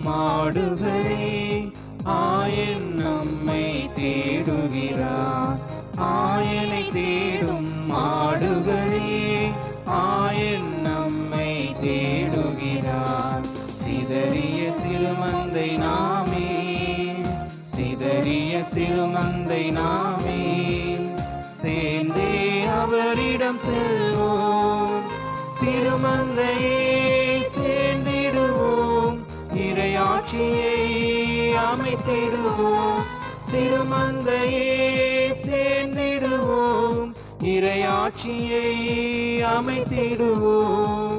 மாடுகளே, ஆயன் நம்மை தேடுகிறார். ஆயனை தேடும் மாடுகளே, ஆயன் நம்மை தேடுகிறார். சிதறிய சிறுமந்தை நாமே, சிதறிய சிறுமந்தை நாமே, சேர்ந்தே அவரிடம் செல்வோம். சிறுமந்தையே சேர்ந்திடுவோம், இறையாட்சியை அமைத்திடுவோம். சிறுமந்தையே சேர்ந்திடுவோம், இறையாட்சியை அமைத்திடுவோம்.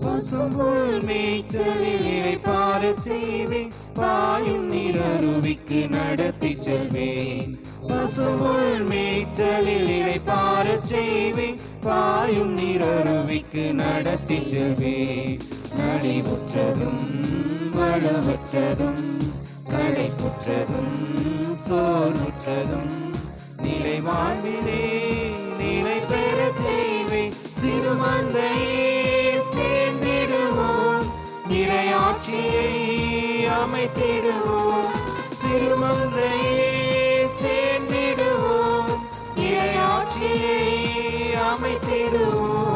பசும்புல் மேய்ச்சலில் இளைப்பாறச் செய்வேன், பாயும் நீரருவிக்கு நடத்தி செல்வேன். பசும்புல் மேய்ச்சலில் இளைப்பாறச் செய்வேன், பாயும் நீரருவிக்கு நடத்தி செல்வேன். நலிவுற்றதும் வலுவற்றதும் களைப்புற்றதும் சோர்வுற்றதும் நிலை வாழ்விலே நிலை பெறச் செய்வேன். சிறுமந்தையே சேர்ந்திடுவோம், இறையாட்சியை அமைத்திடுவோம். சிறுமந்தையே சேர்ந்திடுவோம், இறையாட்சியை அமைத்திடுவோம்.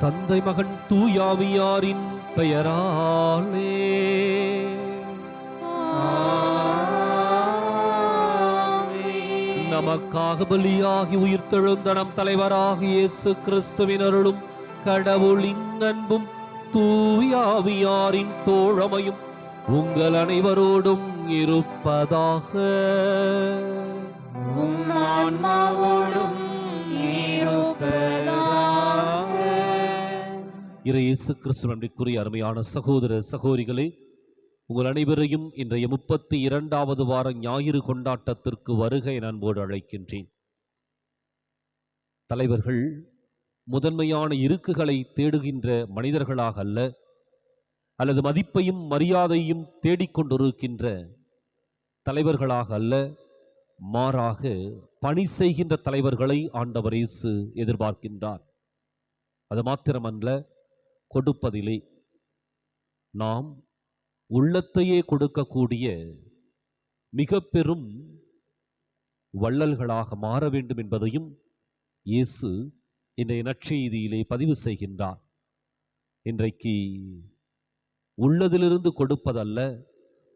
தந்தை மகன் தூயாவியாரின் பெயராலே நமக்காக பலியாகி உயிர்த்தெழுந்த நம் தலைவராக இயேசு கிறிஸ்துவின் அருளும் கடவுளின் அன்பும் தூயாவியாரின் தோழமையும் உங்கள் அனைவரோடும் இருப்பதாக. ஆன்மாவோடும் இருப்பதாக. இயேசு கிறிஸ்து நன்றிக்குரிய அருமையான சகோதர சகோதரிகளே, உங்கள் அனைவரையும் இன்றைய 32வது வார ஞாயிறு கொண்டாட்டத்திற்கு வருக என அன்போடு அழைக்கின்றேன். தலைவர்கள் முதன்மையான இருக்குகளை தேடுகின்ற மனிதர்களாக அல்ல, அல்லது மதிப்பையும் மரியாதையும் தேடிக்கொண்டிருக்கின்ற தலைவர்களாக அல்ல, மாறாக பணி செய்கின்ற தலைவர்களை ஆண்டவர் இயேசு எதிர்பார்க்கின்றார். அது மாத்திரமல்ல, கொடுப்பதிலே நாம் உள்ளத்தையே கொடுக்கக்கூடிய மிக பெரும் வள்ளல்களாக மாற வேண்டும் என்பதையும் இயேசு இன்றைய நற்செய்தியிலே பதிவு செய்கின்றார். இன்றைக்கு உள்ளதிலிருந்து கொடுப்பதல்ல,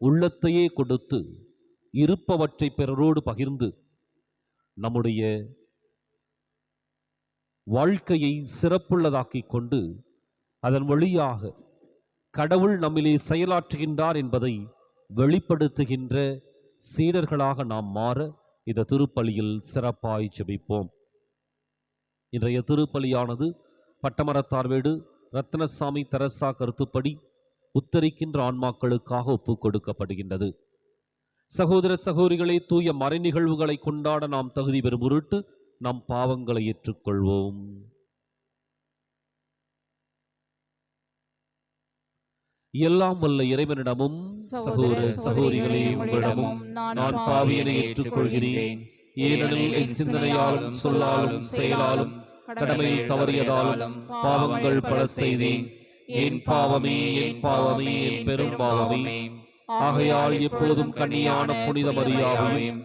உள்ளத்தையே கொடுத்து இருப்பவற்றை பிறரோடு பகிர்ந்து நம்முடைய வாழ்க்கையை சிறப்புள்ளதாக்கிக் கொண்டு அதன் வழியாக கடவுள் நம்மிலே செயலாற்றுகின்றார் என்பதை வெளிப்படுத்துகின்ற சீடர்களாக நாம் மாற இந்த திருப்பலியில் சிறப்பாய் ஜெபிப்போம். இன்றைய திருப்பலியானது பட்டமரத்தார்வேடு ரத்னசாமி தெரசா கருத்துப்படி உத்தரிக்கின்ற ஆன்மாக்களுக்காக ஒப்புக் கொடுக்கப்படுகின்றது. சகோதர சகோதரிகளே, தூய மறை நிகழ்வுகளை கொண்டாட நாம் தகுதி பெறும் பொருட்டு நம் பாவங்களை ஏற்றுக்கொள்வோம். எல்லாம் வல்ல இறைவனிடமும் சகோதர சகோதரிகளே உங்களிடமும் நான் பாவியனை ஏற்றுக்கொள்கிறேன். ஏனெனில் என் சிந்தனையாலும் சொல்லாலும் செயலாலும் கடமையை தவறியதாலும் பாவங்கள் பல செய்தேன். என் பாவமே என் பாவமே என் பெரும் பாவமே. ஆகையால் எப்போதும் கன்னியான புனித மரியாவையும்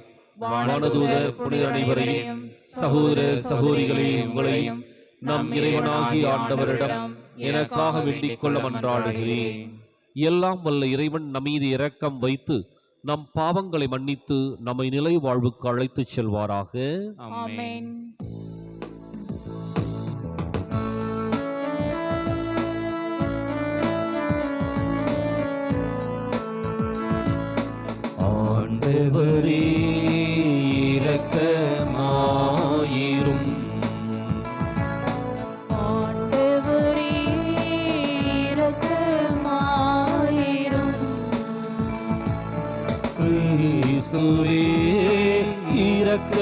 வானதூதர் புனித அனைவரையும் சகோதர சகோதரிகளே உங்களையும் நம் இறைவனாகி ஆண்டவரிடம் எனக்காக வேண்டிக் கொள்ள மன்றாடுகிறேன். எல்லாம் வல்ல இறைவன் நம்மீது இரக்கம் வைத்து நம் பாவங்களை மன்னித்து நம்மை நிலை வாழ்வுக்கு அழைத்துச் செல்வாராக. ஆமென். ஆண்டவரே இரக்கமாயிரும். ஆண்டவரே இரக்கமாயிரும். கிறிஸ்துவே இரக்கமாயிரும்.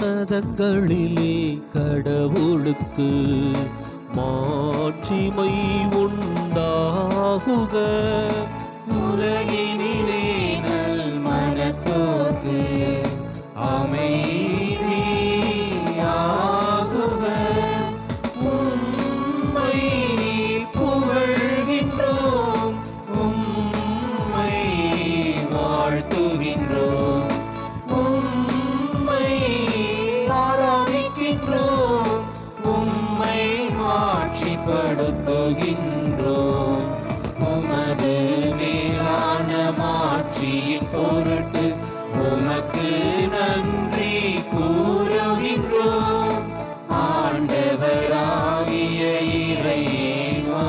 உன்னதங்களிலே கடவுளுக்கு மாட்சிமை உண்டாகுக. உலகினிலே நல் மனத்தோர்க்கு அமைதியாகுக. உம்மை புகழ்கின்றோம், உம்மை வாழ்த்துகின்றோம், உம்மை ஆராதிக்கின்றோம், உம்மை மாட்சிப்படுத்துகின்றோம். உமது மேலான மாட்சியின் பொருட்டு உமக்கு நன்றி கூறுகின்றோம். ஆண்டவராகிய இறைவா,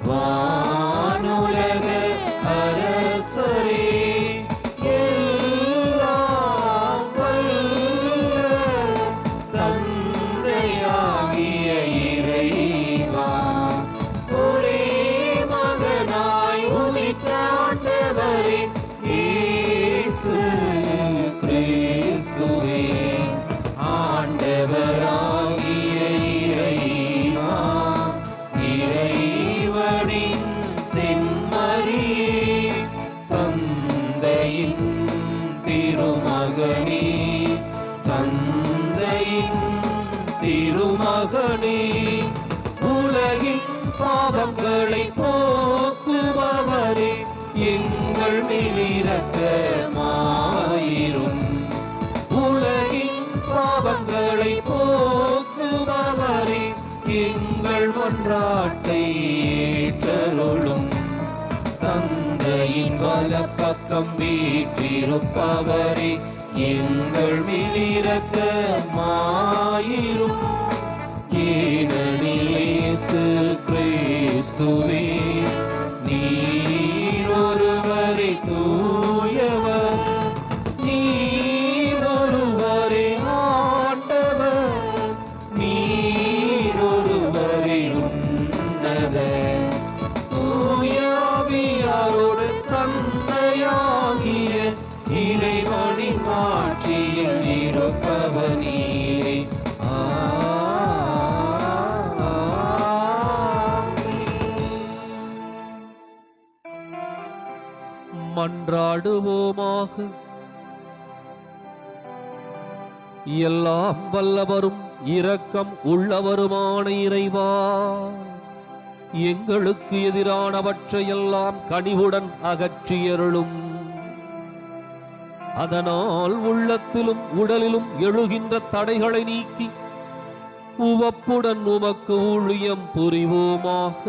வானுலக அரசரே, எல்லாம் வல்ல தந்தையாகிய இறைவா, ஒரே மகனாய் உதித்த ஆண்டவரே இயேசு கிறிஸ்துவே, ஆண்டவராகிய இறைவா, இறைவனின் செம்மறியே, தந்தையின் திருமகனே, தந்தையின் திருமகனே, உலகின் பாவங்களை போக்குபவரே, எங்கள் மேல் இரக்கமாயிரும். உலகின் பாவங்களை போக்குபவரே, எங்கள் மன்றாட்டை ஏற்றருளும். தந்தையின் வலப்பக்கம் வீற்றிருப்பவரே, எங்கள் மேல் இரக்கமாயிரும். ஏனெனில் இயேசு கிறிஸ்துவே, நீர் ஒருவரே தூயவர், நீர் ஒருவரே ஆண்டவர், நீர் ஒருவரே உன்னதர். தூய ஆவியாரோடு தந்தையாகிய இறைவனின் ஆட்சியில் இருப்பவர் நீரே. மன்றாடுவோமாக. எல்லாம் வல்லவரும் இரக்கம் உள்ளவருமான இறைவா, எங்களுக்கு எதிரானவற்றையெல்லாம் கனிவுடன் அகற்றியருளும். அதனால் உள்ளத்திலும் உடலிலும் எழுகின்ற தடைகளை நீக்கி உவப்புடன் உமக்கு ஊழியம் புரிவோமாக.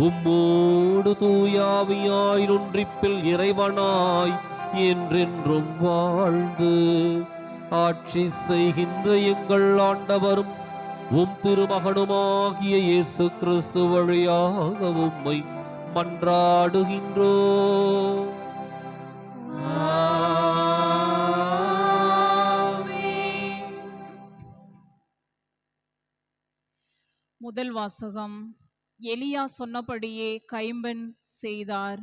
உம்மோடு தூயாவியாய் ஒன்றிப்பில் இறைவனாய் என்றென்றும் வாழ்ந்து ஆட்சி செய்கின்ற எங்கள் ஆண்டவரும் உம் திருமகனுமாகிய இயேசு கிறிஸ்து வழியாக உம்மை மன்றாடுகின்றோம். முதல் வாசகம். எலியா சொன்னபடியே கைம்பென் செய்தார்.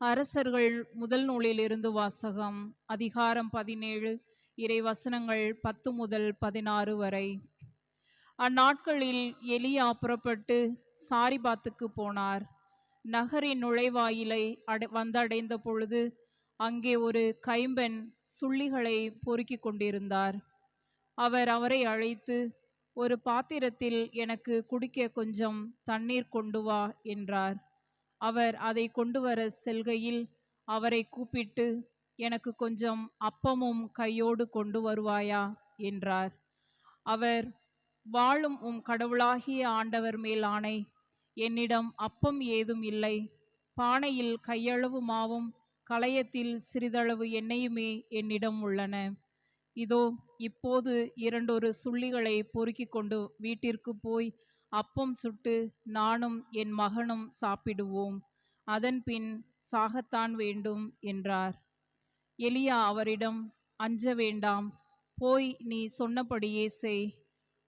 அரசர்கள் முதல் நூலிலிருந்து வாசகம். அதிகாரம் 17, இறை வசனங்கள் 10 முதல் 16 வரை. அந்நாட்களில் எலியா புறப்பட்டு சாரிபாத்துக்கு போனார். நகரின் நுழைவாயிலை வந்தடைந்த பொழுது அங்கே ஒரு கைம்பெண் சுள்ளிகளை பொறுக்கிக் கொண்டிருந்தார். அவர் அவரை அழைத்து, ஒரு பாத்திரத்தில் எனக்கு குடிக்க கொஞ்சம் தண்ணீர் கொண்டு வா என்றார். அவர் அதை கொண்டு வர செல்கையில் அவரை கூப்பிட்டு, எனக்கு கொஞ்சம் அப்பமும் கையோடு கொண்டு வருவாயா என்றார். அவர், வாழும் உம் கடவுளாகிய ஆண்டவர் மேல் ஆணை, என்னிடம் அப்பம் ஏதும் இல்லை, பானையில் கையளவு மாவும் கலயத்தில் சிறிதளவு எண்ணெயுமே என்னிடம் உள்ளன. இதோ இப்போது 2 சுள்ளிகளை பொறுக்கிக் கொண்டு வீட்டிற்கு போய் அப்பம் சுட்டு நானும் என் மகனும் சாப்பிடுவோம், அதன் பின் சாகத்தான் வேண்டும் என்றார். எலியா அவரிடம், அஞ்ச வேண்டாம், போய் நீ சொன்னபடியே செய்.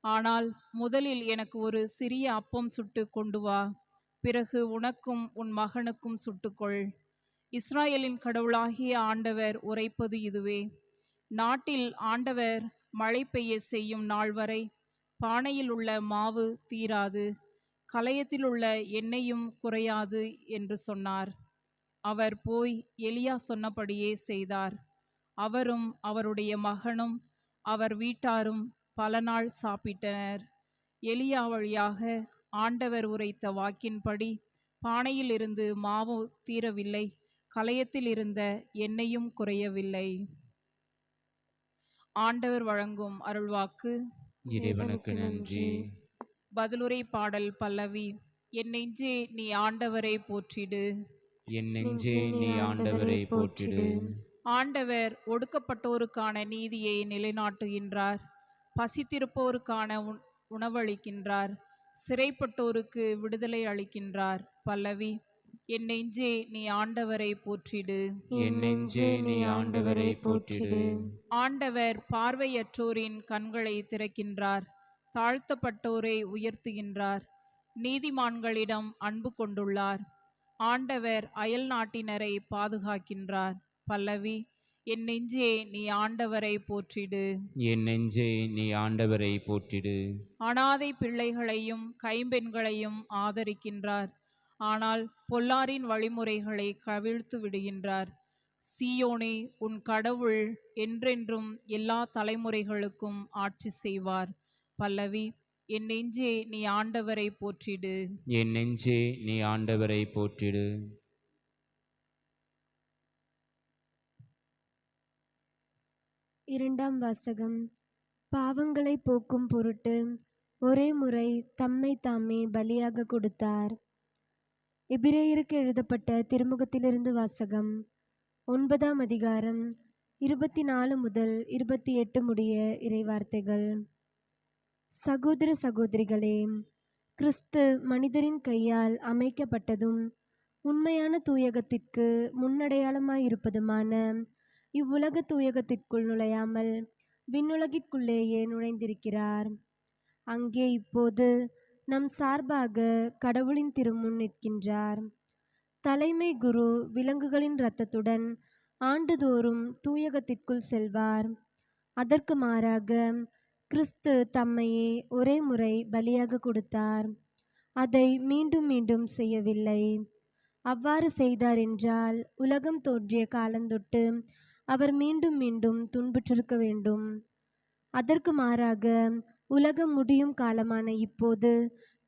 ஆனால் முதலில் எனக்கு ஒரு சிறிய அப்பம் சுட்டு கொண்டு வா, பிறகு உனக்கும் உன் மகனுக்கும் சுட்டுக்கொள். இஸ்ராயேலின் கடவுளாகிய ஆண்டவர் உரைப்பது இதுவே, நாட்டில் ஆண்டவர் மழை பெய்ய செய்யும் நாள் வரை பானையில் உள்ள மாவு தீராது, கலயத்தில் உள்ள எண்ணெயும் குறையாது என்று சொன்னார். அவர் போய் எலியா சொன்னபடியே செய்தார். அவரும் அவருடைய மகனும் அவர் வீட்டாரும் பல நாள் சாப்பிட்டனர். எலியா வழியாக ஆண்டவர் உரைத்த வாக்கின்படி பானையில் இருந்து மாவு தீரவில்லை, கலயத்தில் இருந்த எண்ணெயும் குறையவில்லை. ஆண்டவர் வழங்கும் அருள்வாக்கு. இறைவனுக்கு நன்றி. பதிலுரை பாடல் பல்லவி. என் நெஞ்சே நீ ஆண்டவரை போற்றிடு. என் நெஞ்சே நீ ஆண்டவரை போற்றிடு. ஆண்டவர் ஒடுக்கப்பட்டோருக்கான நீதியை நிலைநாட்டுகின்றார். பசித்திருப்போருக்கான உணவளிக்கின்றார். சிறைப்பட்டோருக்கு விடுதலை அளிக்கின்றார். பல்லவி. என் நெஞ்சே நீ ஆண்டவரை போற்றிடு. என் நெஞ்சே நீ ஆண்டவரை போற்றிடு. ஆண்டவர் பார்வையற்றோரின் கண்களை திறக்கின்றார். தாழ்த்தப்பட்டோரை உயர்த்துகின்றார். நீதிமான்களிடம் அன்பு கொண்டுள்ளார். ஆண்டவர் அயல் நாட்டினரை பாதுகாக்கின்றார். பல்லவி. என் நெஞ்சே நீ ஆண்டவரை போற்றிடு. என் நெஞ்சே நீ ஆண்டவரை போற்றிடு. அனாதை பிள்ளைகளையும் கைம்பெண்களையும் ஆதரிக்கின்றார். ஆனால் பொல்லாரின் வழிமுறைகளை கவிழ்த்து விடுகின்றார். சீயோனே, உன் கடவுள் என்றென்றும் எல்லா தலைமுறைகளுக்கும் ஆட்சி செய்வார். பல்லவி. என் நெஞ்சே நீ ஆண்டவரை போற்றிடு. என் நெஞ்சே நீ ஆண்டவரை போற்றிடு. இரண்டாம் வாசகம். பாவங்களை போக்கும் பொருட்டு ஒரே முறை தம்மை தாமே பலியாக கொடுத்தார். எபிரேயருக்கு எழுதப்பட்ட திருமுகத்திலிருந்து வாசகம். 9ஆம் அதிகாரம் 24 முதல் 28 முடிய இறைவார்த்தைகள். சகோதர சகோதரிகளே, கிறிஸ்து மனிதரின் கையால் அமைக்கப்பட்டதும் உண்மையான தூயகத்திற்கு முன்னடையாளமாயிருப்பதுமான இவ்வுலக தூயகத்திற்குள் நுழையாமல் விண்ணுலகிற்குள்ளேயே நுழைந்திருக்கிறார். அங்கே இப்போது நம் சார்பாக கடவுளின் திருமுன் நிற்கின்றார். தலைமை குரு விலங்குகளின் இரத்தத்துடன் ஆண்டுதோறும் தூயகத்திற்குள் செல்வார். அதற்கு மாறாக கிறிஸ்து தம்மையே ஒரே முறை பலியாக கொடுத்தார். அதை மீண்டும் மீண்டும் செய்யவில்லை. அவ்வாறு செய்தார் என்றால் உலகம் தோன்றிய காலந்தொட்டு அவர் மீண்டும் மீண்டும் துன்புற்றிருக்க வேண்டும். அதற்கு மாறாக உலகம் முடியும் காலமான இப்போது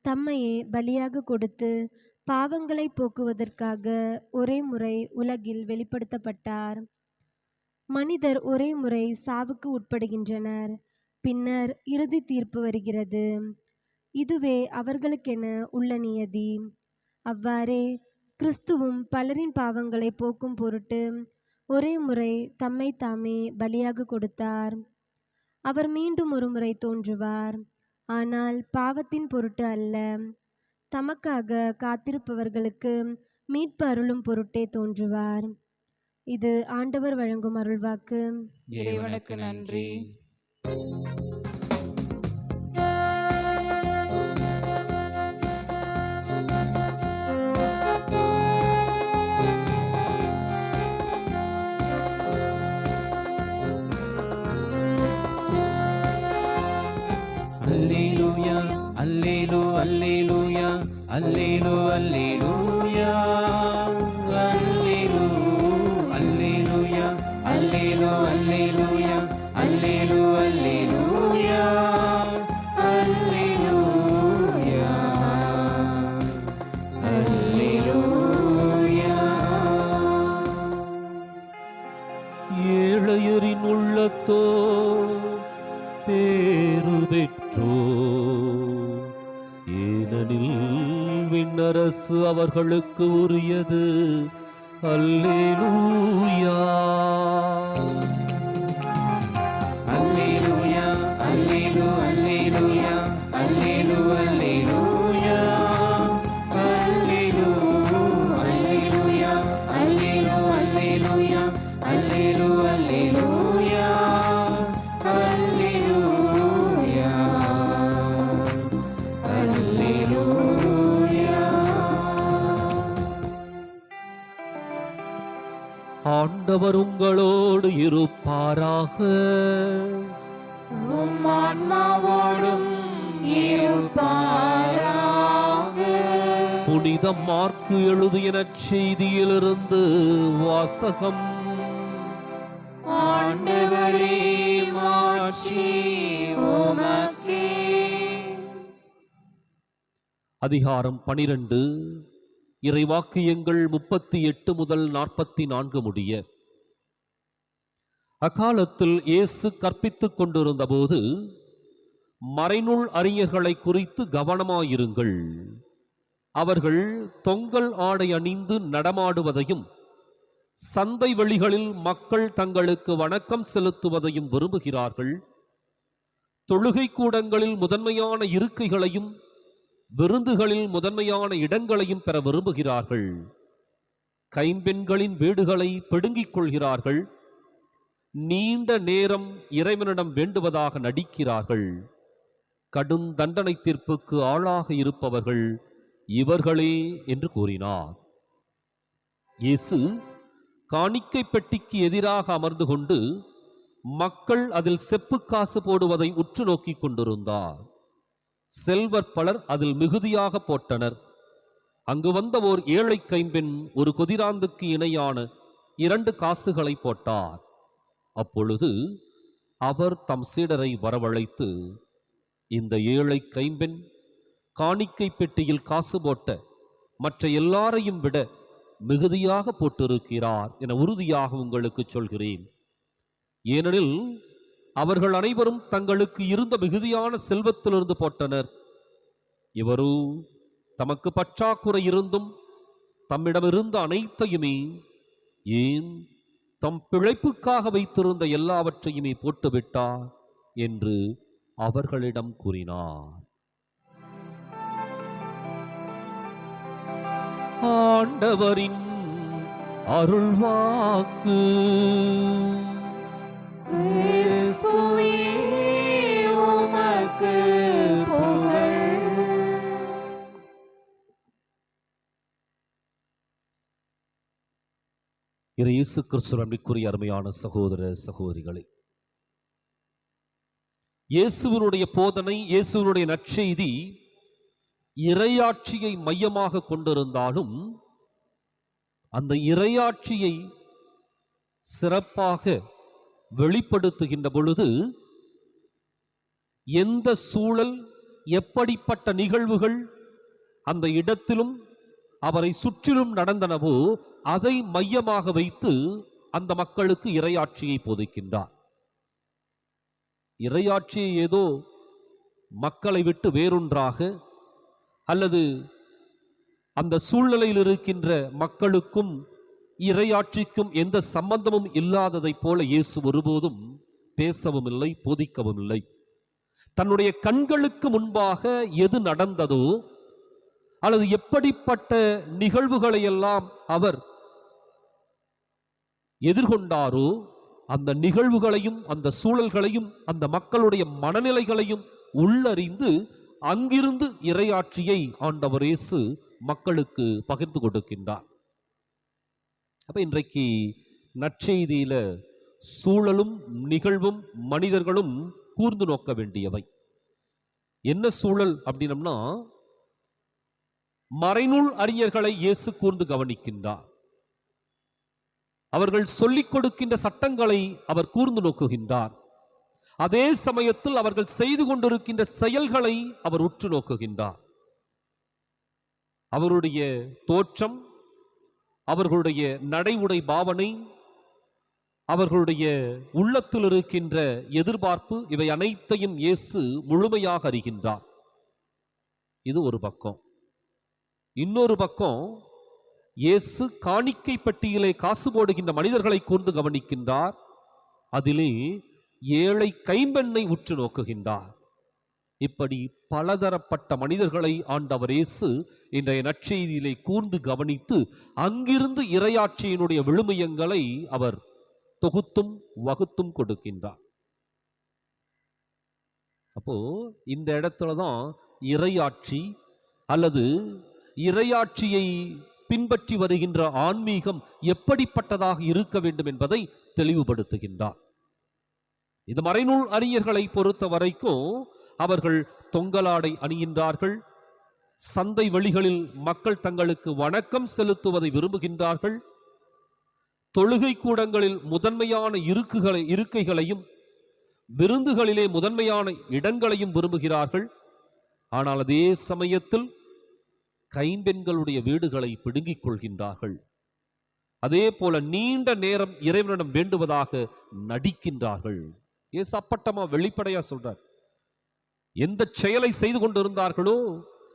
தம்மையே பலியாக கொடுத்து பாவங்களை போக்குவதற்காக ஒரே முறை உலகில் வெளிப்படுத்தப்பட்டார். மனிதர் ஒரே முறை சாவுக்கு உட்படுகின்றனர். பின்னர் இறுதி தீர்ப்பு வருகிறது. இதுவே அவர்களுக்கென உள்ள நியதி. அவ்வாறே கிறிஸ்துவும் பலரின் பாவங்களை போக்கும் பொருட்டு ஒரே முறை தம்மை தாமே பலியாக கொடுத்தார். அவர் மீண்டும் ஒரு முறை தோன்றுவார். ஆனால் பாவத்தின் பொருட்டு அல்ல, தமக்காக காத்திருப்பவர்களுக்கு மீட்பு அருளும் பொருட்டே தோன்றுவார். இது ஆண்டவர் வழங்கும் அருள்வாக்கு. இறைவனுக்கு நன்றி. அல்லேலூயா அல்லேலூ அல்லேலூயா அல்லேலூ அல்லேலூயா அல்லேலூ அல்லேலூயா அல்லேலூ அல்லேலூயா அல்லேலூ அல்லேலூயா அல்லேலூயா அல்லேலூயா. ஏழையரின் உள்ளத்தோ பேரு பெற்றோ, ஏனெனில் விண்ணரசு அவர்களுக்கு உரியது. அல்லேலூயா அல்லேலூயா அல்லேலூ அல்லேலூயா அல்லேலூ அல்லேலூயா அல்லேலூ அல்லேலூயா அல்லேலூ அல்லேலூயா அல்லேலூ அல்லேலூயா அல்லேலூயா அல்லேலூயா. ஆண்டவர் உங்களோடு இருப்பாராக. உம் ஆன்மாவோடும் இருப்பாராக. புனித மார்க்கு எழுதிய நற்செய்தியிலிருந்து வாசகம். ஆண்டவரே, மாட்சி உமக்கே. அதிகாரம் 12, இறைவாக்கியங்கள் 38 முதல் 44 முடிய. அக்காலத்தில் இயேசு கற்பித்துக் கொண்டிருந்த போது, மறைநூல் அறிஞர்களை குறித்து கவனமாயிருங்கள். அவர்கள் தொங்கல் ஆடை அணிந்து நடமாடுவதையும் சந்தை வெளிகளில் மக்கள் தங்களுக்கு வணக்கம் செலுத்துவதையும் விரும்புகிறார்கள். தொழுகை கூடங்களில் முதன்மையான இருக்கைகளையும் விருந்துகளில் முதன்மையான இடங்களையும் பெற விரும்புகிறார்கள். கைம்பெண்களின் வீடுகளை பிடுங்கிக் கொள்கிறார்கள். நீண்ட நேரம் இறைவனிடம் வேண்டுவதாக நடிக்கிறார்கள். கடும் தண்டனை தீர்ப்புக்கு ஆளாக இருப்பவர்கள் இவர்களே என்று கூறினார். இயேசு காணிக்கை பெட்டிக்கு எதிராக அமர்ந்து கொண்டு மக்கள் அதில் செப்பு காசு போடுவதை உற்று நோக்கிக் கொண்டிருந்தார். செல்வர் பலர் அதில் மிகுதியாக போட்டனர். அங்கு வந்த ஓர் ஏழை கைம்பெண் ஒரு கொதிராந்துக்கு இணையான 2 காசுகளை போட்டார். அப்பொழுது அவர் தம் சீடரை வரவழைத்து, இந்த ஏழை கைம்பெண் காணிக்கை பெட்டியில் காசு போட்ட மற்ற எல்லாரையும் விட மிகுதியாக போட்டிருக்கிறார் என உறுதியாக உங்களுக்கு சொல்கிறேன். ஏனெனில் அவர்கள் அனைவரும் தங்களுக்கு இருந்த மிகுதியான செல்வத்திலிருந்து போட்டனர். இவரோ தமக்கு பற்றாக்குறை இருந்தும் தம்மிடமிருந்த அனைத்தையுமே, ஏன் தம் பிழைப்புக்காக வைத்திருந்த எல்லாவற்றையுமே போட்டுவிட்டார் என்று அவர்களிடம் கூறினார். ஆண்டவரின் அருள்வாக்கு. கிறிஸ்துவே, உமக்கு புகழ். இயேசு கிறிஸ்துவின் அன்பிற்குரிய அருமையான சகோதர சகோதரிகளே, இயேசுவினுடைய போதனை, இயேசுவினுடைய நற்செய்தி இறையாட்சியை மையமாக கொண்டிருந்தாலும் அந்த இறையாட்சியை சிறப்பாக வெளிப்படுத்துகின்ற பொழுது எந்த சூழல், எப்படிப்பட்ட நிகழ்வுகள் அந்த இடத்திலும் அவரை சுற்றிலும் நடந்தனவோ அதை மையமாக வைத்து அந்த மக்களுக்கு இறையாட்சியை போதிக்கின்றார். இறையாட்சியை ஏதோ மக்களை விட்டு வேறொன்றாக அல்லது அந்த சூழ்நிலையில் இருக்கின்ற மக்களுக்கும் இறையாட்சிக்கும் எந்த சம்பந்தமும் இல்லாததைப் போல இயேசு ஒருபோதும் பேசவும் இல்லை, போதிக்கவும் இல்லை. தன்னுடைய கண்களுக்கு முன்பாக எது நடந்ததோ அல்லது எப்படிப்பட்ட நிகழ்வுகளை எல்லாம் அவர் எதிர்கொண்டாரோ அந்த நிகழ்வுகளையும் அந்த சூழல்களையும் அந்த மக்களுடைய மனநிலைகளையும் உள்ளறிந்து அங்கிருந்து இறையாட்சியை ஆண்டவர் இயேசு மக்களுக்கு பகிர்ந்து கொடுக்கின்றார். அப்ப இன்றைக்கு நற்செய்தியில சூழலும் நிகழ்வும் மனிதர்களும் கூர்ந்து நோக்க வேண்டியவை. என்ன சூழல் அப்படின்னம்னா, மறைநூல் அறிஞர்களை இயேசு கூர்ந்து கவனிக்கின்றார். அவர்கள் சொல்லிக் கொடுக்கின்ற சட்டங்களை அவர் கூர்ந்து நோக்குகின்றார். அதே சமயத்தில் அவர்கள் செய்து கொண்டிருக்கின்ற செயல்களை அவர் உற்று நோக்குகின்றார். அவருடைய தோற்றம், அவர்களுடைய நடை உடை பாவனை, அவர்களுடைய உள்ளத்தில் இருக்கின்ற எதிர்பார்ப்பு, இவை அனைத்தையும் இயேசு முழுமையாக அறிகின்றார். இது ஒரு பக்கம். இன்னொரு பக்கம், இயேசு காணிக்கை பெட்டியிலே காசு போடுகின்ற மனிதர்களை கூர்ந்து கவனிக்கின்றார். அதிலே ஏழை கைம்பெண்ணை உற்று நோக்குகின்றார். இப்படி பலதரப்பட்ட மனிதர்களை ஆண்டவர் இயேசு இன்றைய நற்செய்தியிலே கூர்ந்து கவனித்து அங்கிருந்து இறையாட்சியினுடைய விழுமியங்களை அவர் தொகுத்தும் வகுத்தும் கொடுக்கின்றார். அப்போ இந்த இடத்துலதான் இறையாட்சி அல்லது இறையாட்சியை பின்பற்றி வருகின்ற ஆன்மீகம் எப்படிப்பட்டதாக இருக்க வேண்டும் என்பதை தெளிவுபடுத்துகின்றார். இந்த மறைநூல் அறிஞர்களை பொறுத்த வரைக்கும் அவர்கள் தொங்கலாடை அணிகின்றார்கள், சந்தை வெளிகளில் மக்கள் தங்களுக்கு வணக்கம் செலுத்துவதை விரும்புகின்றார்கள், தொழுகை கூடங்களில் முதன்மையான இருக்கைகளையும் விருந்துகளிலே முதன்மையான இடங்களையும் விரும்புகிறார்கள். ஆனால் அதே சமயத்தில் கைம்பெண்களுடைய வீடுகளை பிடுங்கிக் கொள்கின்றார்கள். அதே போல நீண்ட நேரம் இறைவனிடம் வேண்டுவதாக நடிக்கின்றார்கள். இயேசு அப்பட்டமா வெளிப்படையா சொல்றார். எந்த செயலை செய்து கொண்டிருந்தார்களோ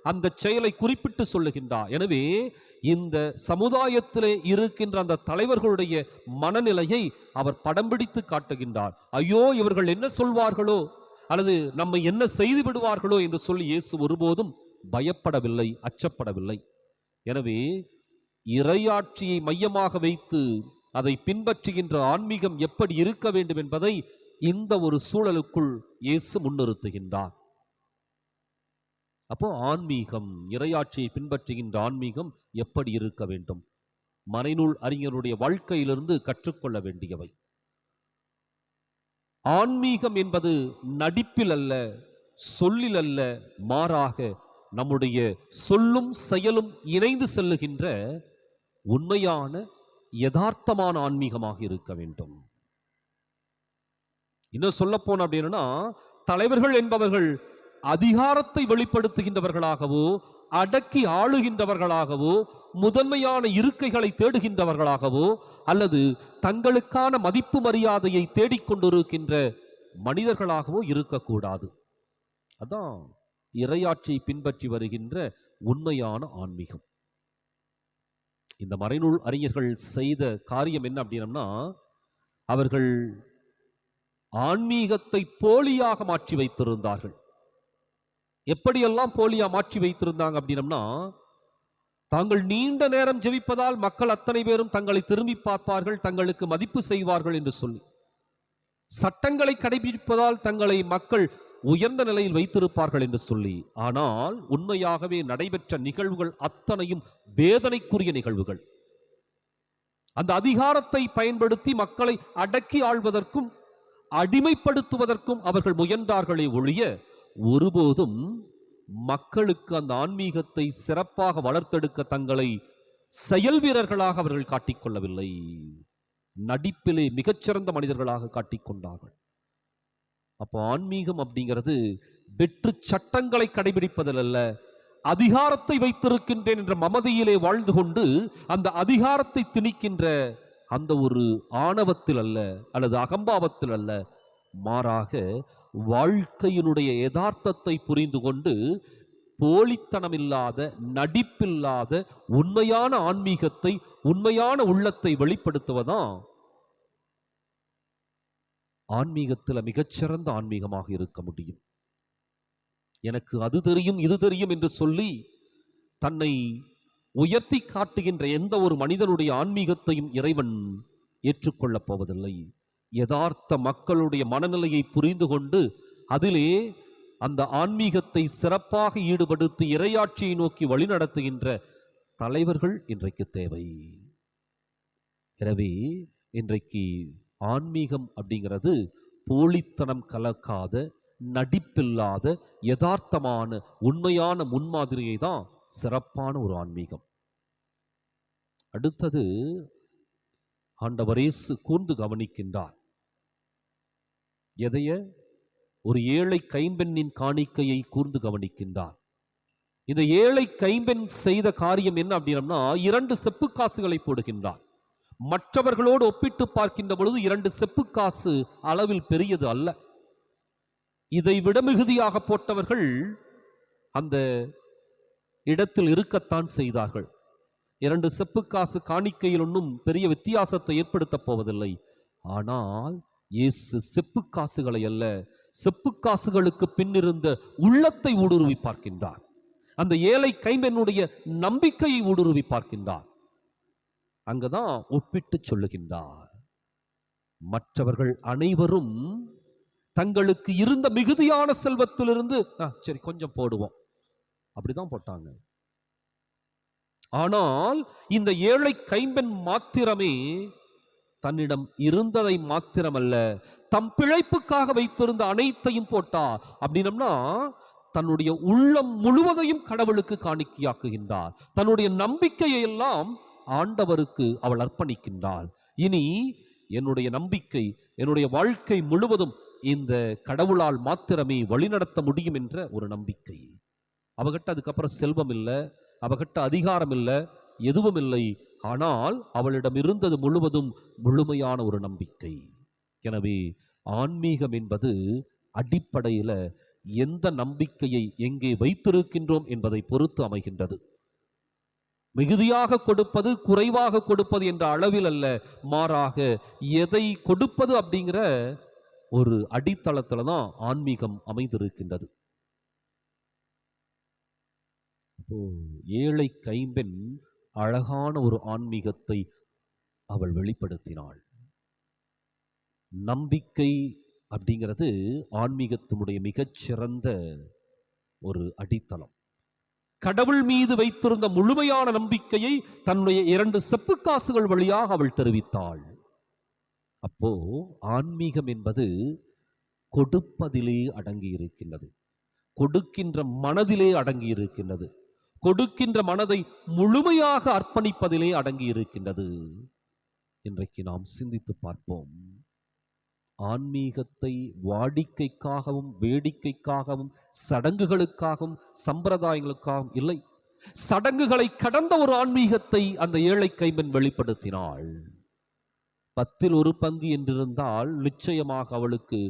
அந்த செயலை குறிப்பிட்டு சொல்லுகின்றார். எனவே இந்த சமுதாயத்திலே இருக்கின்ற அந்த தலைவர்களுடைய மனநிலையை அவர் படம் பிடித்து காட்டுகின்றார். ஐயோ, இவர்கள் என்ன சொல்வார்களோ அல்லது நம்மை என்ன செய்து விடுவார்களோ என்று சொல்லி இயேசு ஒருபோதும் பயப்படவில்லை, அச்சப்படவில்லை. எனவே இறையாட்சியை மையமாக வைத்து அதை பின்பற்றுகின்ற ஆன்மீகம் எப்படி இருக்க வேண்டும் என்பதை இந்த ஒரு சூழலுக்குள் இயேசு முன்னிறுத்துகின்றார். அப்போ ஆன்மீகம், இறையாட்சியை பின்பற்றுகின்ற ஆன்மீகம் எப்படி இருக்க வேண்டும்? மறைநூல் அறிஞருடைய வாழ்க்கையிலிருந்து கற்றுக்கொள்ள வேண்டியவை. ஆன்மீகம் என்பது நடிப்பில் அல்ல, சொல்லில் அல்ல, மாறாக நம்முடைய சொல்லும் செயலும் இணைந்து செல்லுகின்ற உண்மையான யதார்த்தமான ஆன்மீகமாக இருக்க வேண்டும். இன்னும் சொல்ல போன அப்படின்னா, தலைவர்கள் என்பவர்கள் அதிகாரத்தை வெளிப்படுத்துகின்றவர்களாகவோ அடக்கி ஆளுகின்றவர்களாகவோ முதன்மையான இருக்கைகளை தேடுகின்றவர்களாகவோ அல்லது தங்களுக்கான மதிப்பு மரியாதையை தேடிக்கொண்டிருக்கின்ற மனிதர்களாகவோ இருக்கக்கூடாது. அதான் இறையாட்சியை பின்பற்றி வருகின்ற உண்மையான ஆன்மீகம். இந்த மறைநூல் அறிஞர்கள் செய்த காரியம் என்ன அப்படின்னா, அவர்கள் ஆன்மீகத்தை போலியாக மாற்றி வைத்திருந்தார்கள். எப்படியெல்லாம் போலியா மாற்றி வைத்திருந்தாங்க அப்படின்னா, தாங்கள் நீண்ட நேரம் ஜெபிப்பதால் மக்கள் அத்தனை பேரும் தங்களை திரும்பி பார்ப்பார்கள், தங்களுக்கு மதிப்பு செய்வார்கள் என்று சொல்லி, சட்டங்களை கடைபிடிப்பதால் தங்களை மக்கள் உயர்ந்த நிலையில் வைத்திருப்பார்கள் என்று சொல்லி, ஆனால் உண்மையாகவே நடைபெற்ற நிகழ்வுகள் அத்தனையும் வேதனைக்குரிய நிகழ்வுகள். அந்த அதிகாரத்தை பயன்படுத்தி மக்களை அடக்கி ஆள்வதற்கும் அடிமைப்படுத்துவதற்கும் அவர்கள் முயன்றார்களே ஒழிய ஒருபோதும் மக்களுக்கு அந்த ஆன்மீகத்தை சிறப்பாக வளர்த்தெடுக்க தங்களை செயல் வீரர்களாக அவர்கள் காட்டிக்கொள்ளவில்லை. நடிப்பிலே மிகச்சிறந்த மனிதர்களாக காட்டிக்கொண்டார்கள். அப்போ ஆன்மீகம் அப்படிங்கிறது வெற்று சட்டங்களை கடைபிடிப்பதில் அல்ல, அதிகாரத்தை வைத்திருக்கின்றேன் என்ற மமதியிலே வாழ்ந்து கொண்டு அந்த அதிகாரத்தை திணிக்கின்ற அந்த ஒரு ஆணவத்தில் அல்ல அல்லது அகம்பாவத்தில் அல்ல, மாறாக வாழ்க்கையினுடைய யதார்த்தத்தை புரிந்து கொண்டு போலித்தனமில்லாத, நடிப்பில்லாத உண்மையான ஆன்மீகத்தை, உண்மையான உள்ளத்தை வெளிப்படுத்துவதான் ஆன்மீகத்தில் மிகச்சிறந்த ஆன்மீகமாக இருக்க முடியும். எனக்கு அது தெரியும் இது தெரியும் என்று சொல்லி தன்னை உயர்த்தி காட்டுகின்ற எந்த ஒரு மனிதனுடைய ஆன்மீகத்தையும் இறைவன் ஏற்றுக்கொள்ளப் போவதில்லை. யதார்த்த மக்களுடைய மனநிலையை புரிந்து கொண்டு அதிலே அந்த ஆன்மீகத்தை சிறப்பாக ஈடுபடுத்தி இறையாட்சியை நோக்கி வழிநடத்துகின்ற தலைவர்கள் இன்றைக்கு தேவை. எனவே இன்றைக்கு ஆன்மீகம் அப்படிங்கிறது போலித்தனம் கலக்காத, நடிப்பில்லாத, யதார்த்தமான உண்மையான முன்மாதிரியை தான் சிறப்பான ஒரு ஆன்மீகம். அடுத்தது ஆண்டவர் இயேசு கூர்ந்து கவனிக்கின்றார். எதைய? ஒரு ஏழை கைம்பெண்ணின் காணிக்கையை கூர்ந்து கவனிக்கின்றார். இந்த ஏழை கைம்பெண் செய்த காரியம் என்ன அப்படின்னா, 2 செப்பு காசுகளை போடுகின்றார். மற்றவர்களோடு ஒப்பிட்டு பார்க்கின்ற பொழுது 2 செப்பு காசு அளவில் பெரியது அல்ல. இதை விட மிகுதியாக போட்டவர்கள் அந்த இடத்தில் இருக்கத்தான் செய்தார்கள். 2 செப்பு காசு காணிக்கையில் ஒன்றும் பெரிய வித்தியாசத்தை ஏற்படுத்த போவதில்லை. ஆனால் இயேசு செப்பு காசுகளை அல்ல, செப்பு காசுகளுக்கு பின்னிருந்த உள்ளத்தை ஊடுருவி பார்க்கின்றார். அந்த ஏழை கைம்பெண்ணுடைய நம்பிக்கையை ஊடுருவி பார்க்கின்றார். அங்கதான் ஒப்பிட்டு சொல்லுகின்றார். மற்றவர்கள் அனைவரும் தங்களுக்கு இருந்த மிகுதியான செல்வத்திலிருந்து சரி கொஞ்சம் போடுவோம், அப்படிதான் போட்டாங்க. ஆனால் இந்த ஏழை கைம்பெண் மாத்திரமே தன்னிடம் இருந்ததை மாத்திரமல்ல, தம் பிழைப்புக்காக வைத்திருந்த அனைத்தையும் போட்டா. அப்படின்னம்னா தன்னுடைய உள்ளம் முழுவதையும் கடவுளுக்கு காணிக்கையாக்குகின்றார். தன்னுடைய நம்பிக்கையை எல்லாம் ஆண்டவருக்கு அவள் அர்ப்பணிக்கின்றாள். இனி என்னுடைய நம்பிக்கை, என்னுடைய வாழ்க்கை முழுவதும் இந்த கடவுளால் மாத்திரமே வழிநடத்த முடியும் என்ற ஒரு நம்பிக்கை. அவகிட்ட அதுக்கப்புறம் செல்வம் இல்லை, அவகிட்ட அதிகாரம் இல்லை, எதுவும் இல்லை. ஆனால் அவளிடம் இருந்தது முழுவதும் முழுமையான ஒரு நம்பிக்கை. எனவே ஆன்மீகம் என்பது அடிப்படையில் எந்த நம்பிக்கையை எங்கே வைத்திருக்கின்றோம் என்பதை பொறுத்து அமைகின்றது. மிகுதியாக கொடுப்பது, குறைவாக கொடுப்பது என்ற அளவில் அல்ல, மாறாக எதை கொடுப்பது அப்படிங்கிற ஒரு அடித்தளத்துல தான் ஆன்மீகம் அமைந்திருக்கின்றது. ஏழை கைம்பெண் அழகான ஒரு ஆன்மீகத்தை அவள் வெளிப்படுத்தினாள். நம்பிக்கை அப்படிங்கிறது ஆன்மீகத்தினுடைய மிகச்சிறந்த ஒரு அடித்தளம். கடவுள் மீது வைத்திருந்த முழுமையான நம்பிக்கையை தன்னுடைய 2 செப்பு காசுகள் வழியாக அவள் தெரிவித்தாள். அப்போ ஆன்மீகம் என்பது கொடுப்பதிலே அடங்கி இருக்கின்றது, கொடுக்கின்ற மனதிலே அடங்கி இருக்கின்றது, கொடுக்கின்ற மனதை முழுமையாக அர்ப்பணிப்பதிலே அடங்கி இருக்கின்றது. இன்றைக்கு நாம் சிந்தித்து பார்ப்போம். ஆன்மீகத்தை வாடிக்கைக்காகவும் வேடிக்கைக்காகவும் சடங்குகளுக்காகவும் சம்பிரதாயங்களுக்காகவும் இல்லை, சடங்குகளை கடந்த ஒரு ஆன்மீகத்தை அந்த ஏழை கைம்பெண் வெளிப்படுத்தினாள். 10 1 பங்கு என்றிருந்தால் நிச்சயமாக அவளுக்கு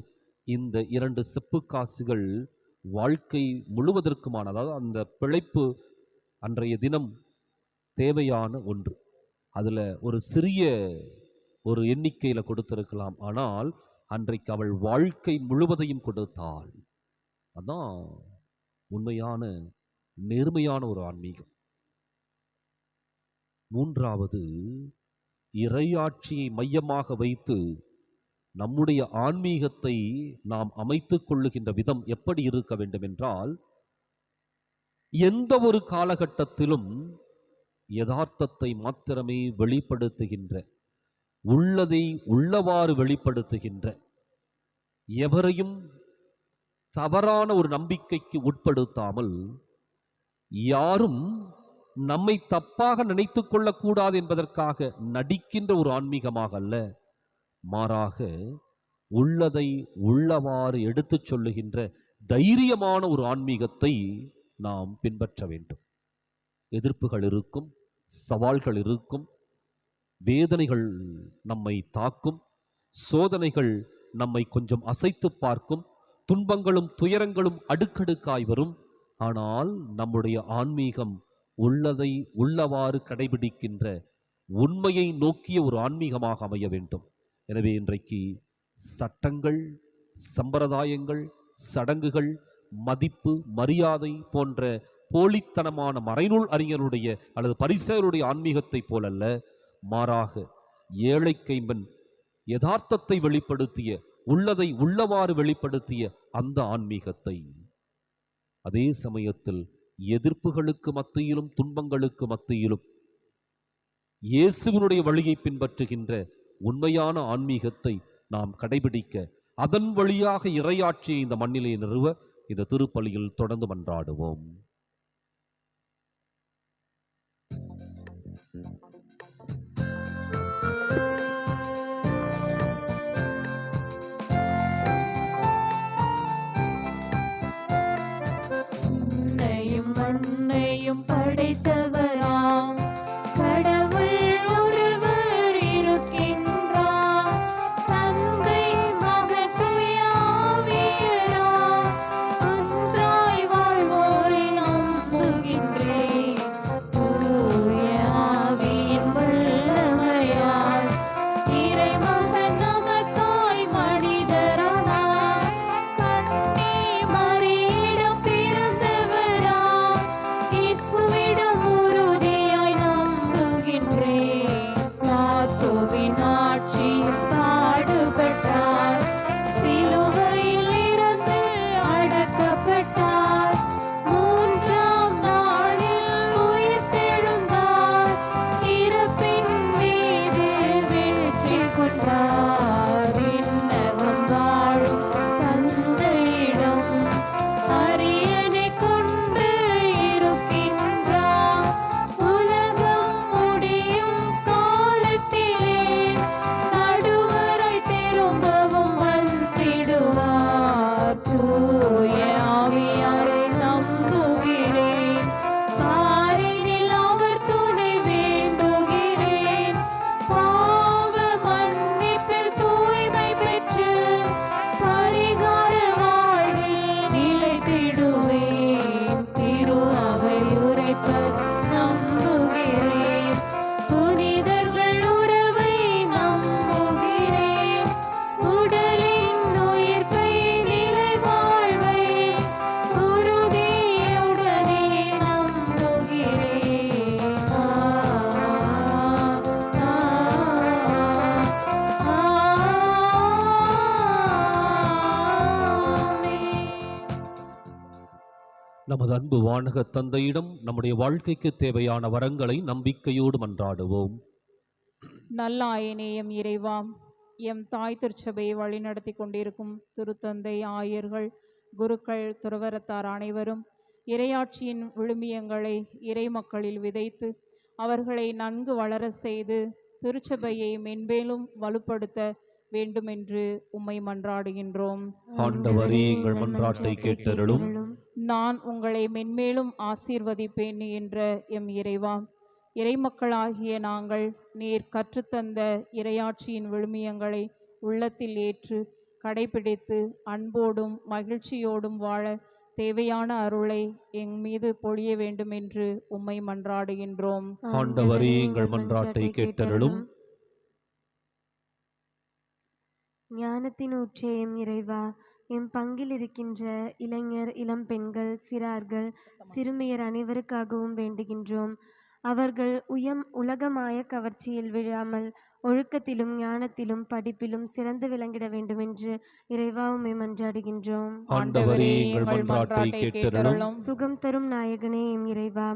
இந்த 2 செப்பு காசுகள் வாழ்க்கை முழுவதற்குமான, அதாவது அந்த பிழைப்பு அன்றைய தினம் தேவையான ஒன்று. அதுல ஒரு சிறிய ஒரு எண்ணிக்கையில கொடுத்திருக்கலாம், ஆனால் அன்றைக்கு அவள் வாழ்க்கை முழுவதையும் கொடுத்தாள். அதான் உண்மையான நேர்மையான ஒரு ஆன்மீகம். 3வது, இறையாட்சியை மையமாக வைத்து நம்முடைய ஆன்மீகத்தை நாம் அமைத்துக் கொள்ளுகின்ற விதம் எப்படி இருக்க வேண்டும் என்றால், எந்த ஒரு காலகட்டத்திலும் யதார்த்தத்தை மாத்திரமே வெளிப்படுத்துகின்ற, உள்ளதை உள்ளவாறு வெளிப்படுத்துகின்ற, எவரையும் தவறான ஒரு நம்பிக்கைக்கு உட்படுத்தாமல், யாரும் நம்மை தப்பாக நினைத்துக் கொள்ளக்கூடாது என்பதற்காக நடிக்கின்ற ஒரு ஆன்மீகமாக அல்ல, மாறாக உள்ளதை உள்ளவாறு எடுத்துச் சொல்லுகின்ற தைரியமான ஒரு ஆன்மீகத்தை நாம் பின்பற்ற வேண்டும். எதிர்ப்புகள் இருக்கும், சவால்கள் இருக்கும், வேதனைகள் நம்மை தாக்கும், சோதனைகள் நம்மை கொஞ்சம் அசைத்து பார்க்கும், துன்பங்களும் துயரங்களும் அடுக்கடுக்காய் வரும். ஆனால் நம்முடைய ஆன்மீகம் உள்ளதை உள்ளவாறு கடைபிடிக்கின்ற, உண்மையை நோக்கிய ஒரு ஆன்மீகமாக அமைய வேண்டும். எனவே இன்றைக்கு சட்டங்கள், சம்பிரதாயங்கள், சடங்குகள், மதிப்பு, மரியாதை போன்ற போலித்தனமான மறைநூல் அறிஞருடைய அல்லது பரிசேயருடைய ஆன்மீகத்தை போலல்ல, மாறாக ஏழை கைம்பெண் யதார்த்தத்தை வெளிப்படுத்திய, உள்ளதை உள்ளவாறு வெளிப்படுத்திய அந்த ஆன்மீகத்தை, அதே சமயத்தில் எதிர்ப்புகளுக்கு மத்தியிலும் துன்பங்களுக்கு மத்தியிலும் இயேசுவினுடைய வழியை பின்பற்றுகின்ற உண்மையான ஆன்மீகத்தை நாம் கடைபிடிக்க, அதன் வழியாக இறையாட்சியை இந்த மண்ணிலே நிறுவ இந்த திருப்பலியில் தொடர்ந்து மன்றாடுவோம். மண்ணையும் படைத்தவராம் கடவுள் ஒருவர் இருக்கின்றார், தந்தை மகன் தூய ஆவியராம் ஒன்றாய் வாழ்வோரை நம்புகின்றேன். தூய ஆவியானவரே நமது அன்பு வானக தந்தையிடம் நம்முடைய வாழ்க்கைக்கு தேவையான வரங்களை நம்பிக்கையோடு மன்றாடுவோம். நல்ல ஆயனேயம் இறைவா, எம் தாய் திருச்சபையை வழிநடத்தி கொண்டிருக்கும் திருத்தந்தை, ஆயர்கள், குருக்கள், துறவரத்தார் அனைவரும் இறையாட்சியின் விழுமியங்களை இறை மக்களில் விதைத்து அவர்களை நன்கு வளர செய்து திருச்சபையை மென்மேலும் வலுப்படுத்த வேண்டுமென்று உம்மை மன்றாடுகின்றோம். ஆண்டவரே, எங்கள் மன்றாட்டை கேட்டருளும். நான் உங்களை மென்மேலும் ஆசீர்வதிப்பேன் என்ற எம் இறைவா, இறைமக்களாகிய நாங்கள் நீர் கற்றுத்தந்த இறையாட்சியின் விழுமியங்களை உள்ளத்தில் ஏற்று கடைபிடித்து அன்போடும் மகிழ்ச்சியோடும் வாழ தேவையான அருளை எங் மீது பொழிய வேண்டும் என்று உம்மை மன்றாடுகின்றோம். ஆண்டவரே, எங்கள் மன்றாட்டை கேட்டருளும். ஞானத்தின் ஊற்றே எம் இறைவா, எம் பங்கில் இருக்கின்ற இளைஞர், இளம் பெண்கள், சிறார்கள், சிறுமியர் அனைவருக்காகவும் வேண்டுகின்றோம். அவர்கள் உலகமாய கவர்ச்சியில் விழாமல் ஒழுக்கத்திலும் ஞானத்திலும் படிப்பிலும் சிறந்து விளங்கிட வேண்டுமென்று இறைவா உம்மை மன்றாடுகின்றோம். ஆண்டவரே, எங்கள் மன்றாட்டை கேட்டருளும். சுகம் தரும் நாயகனே எம் இறைவா,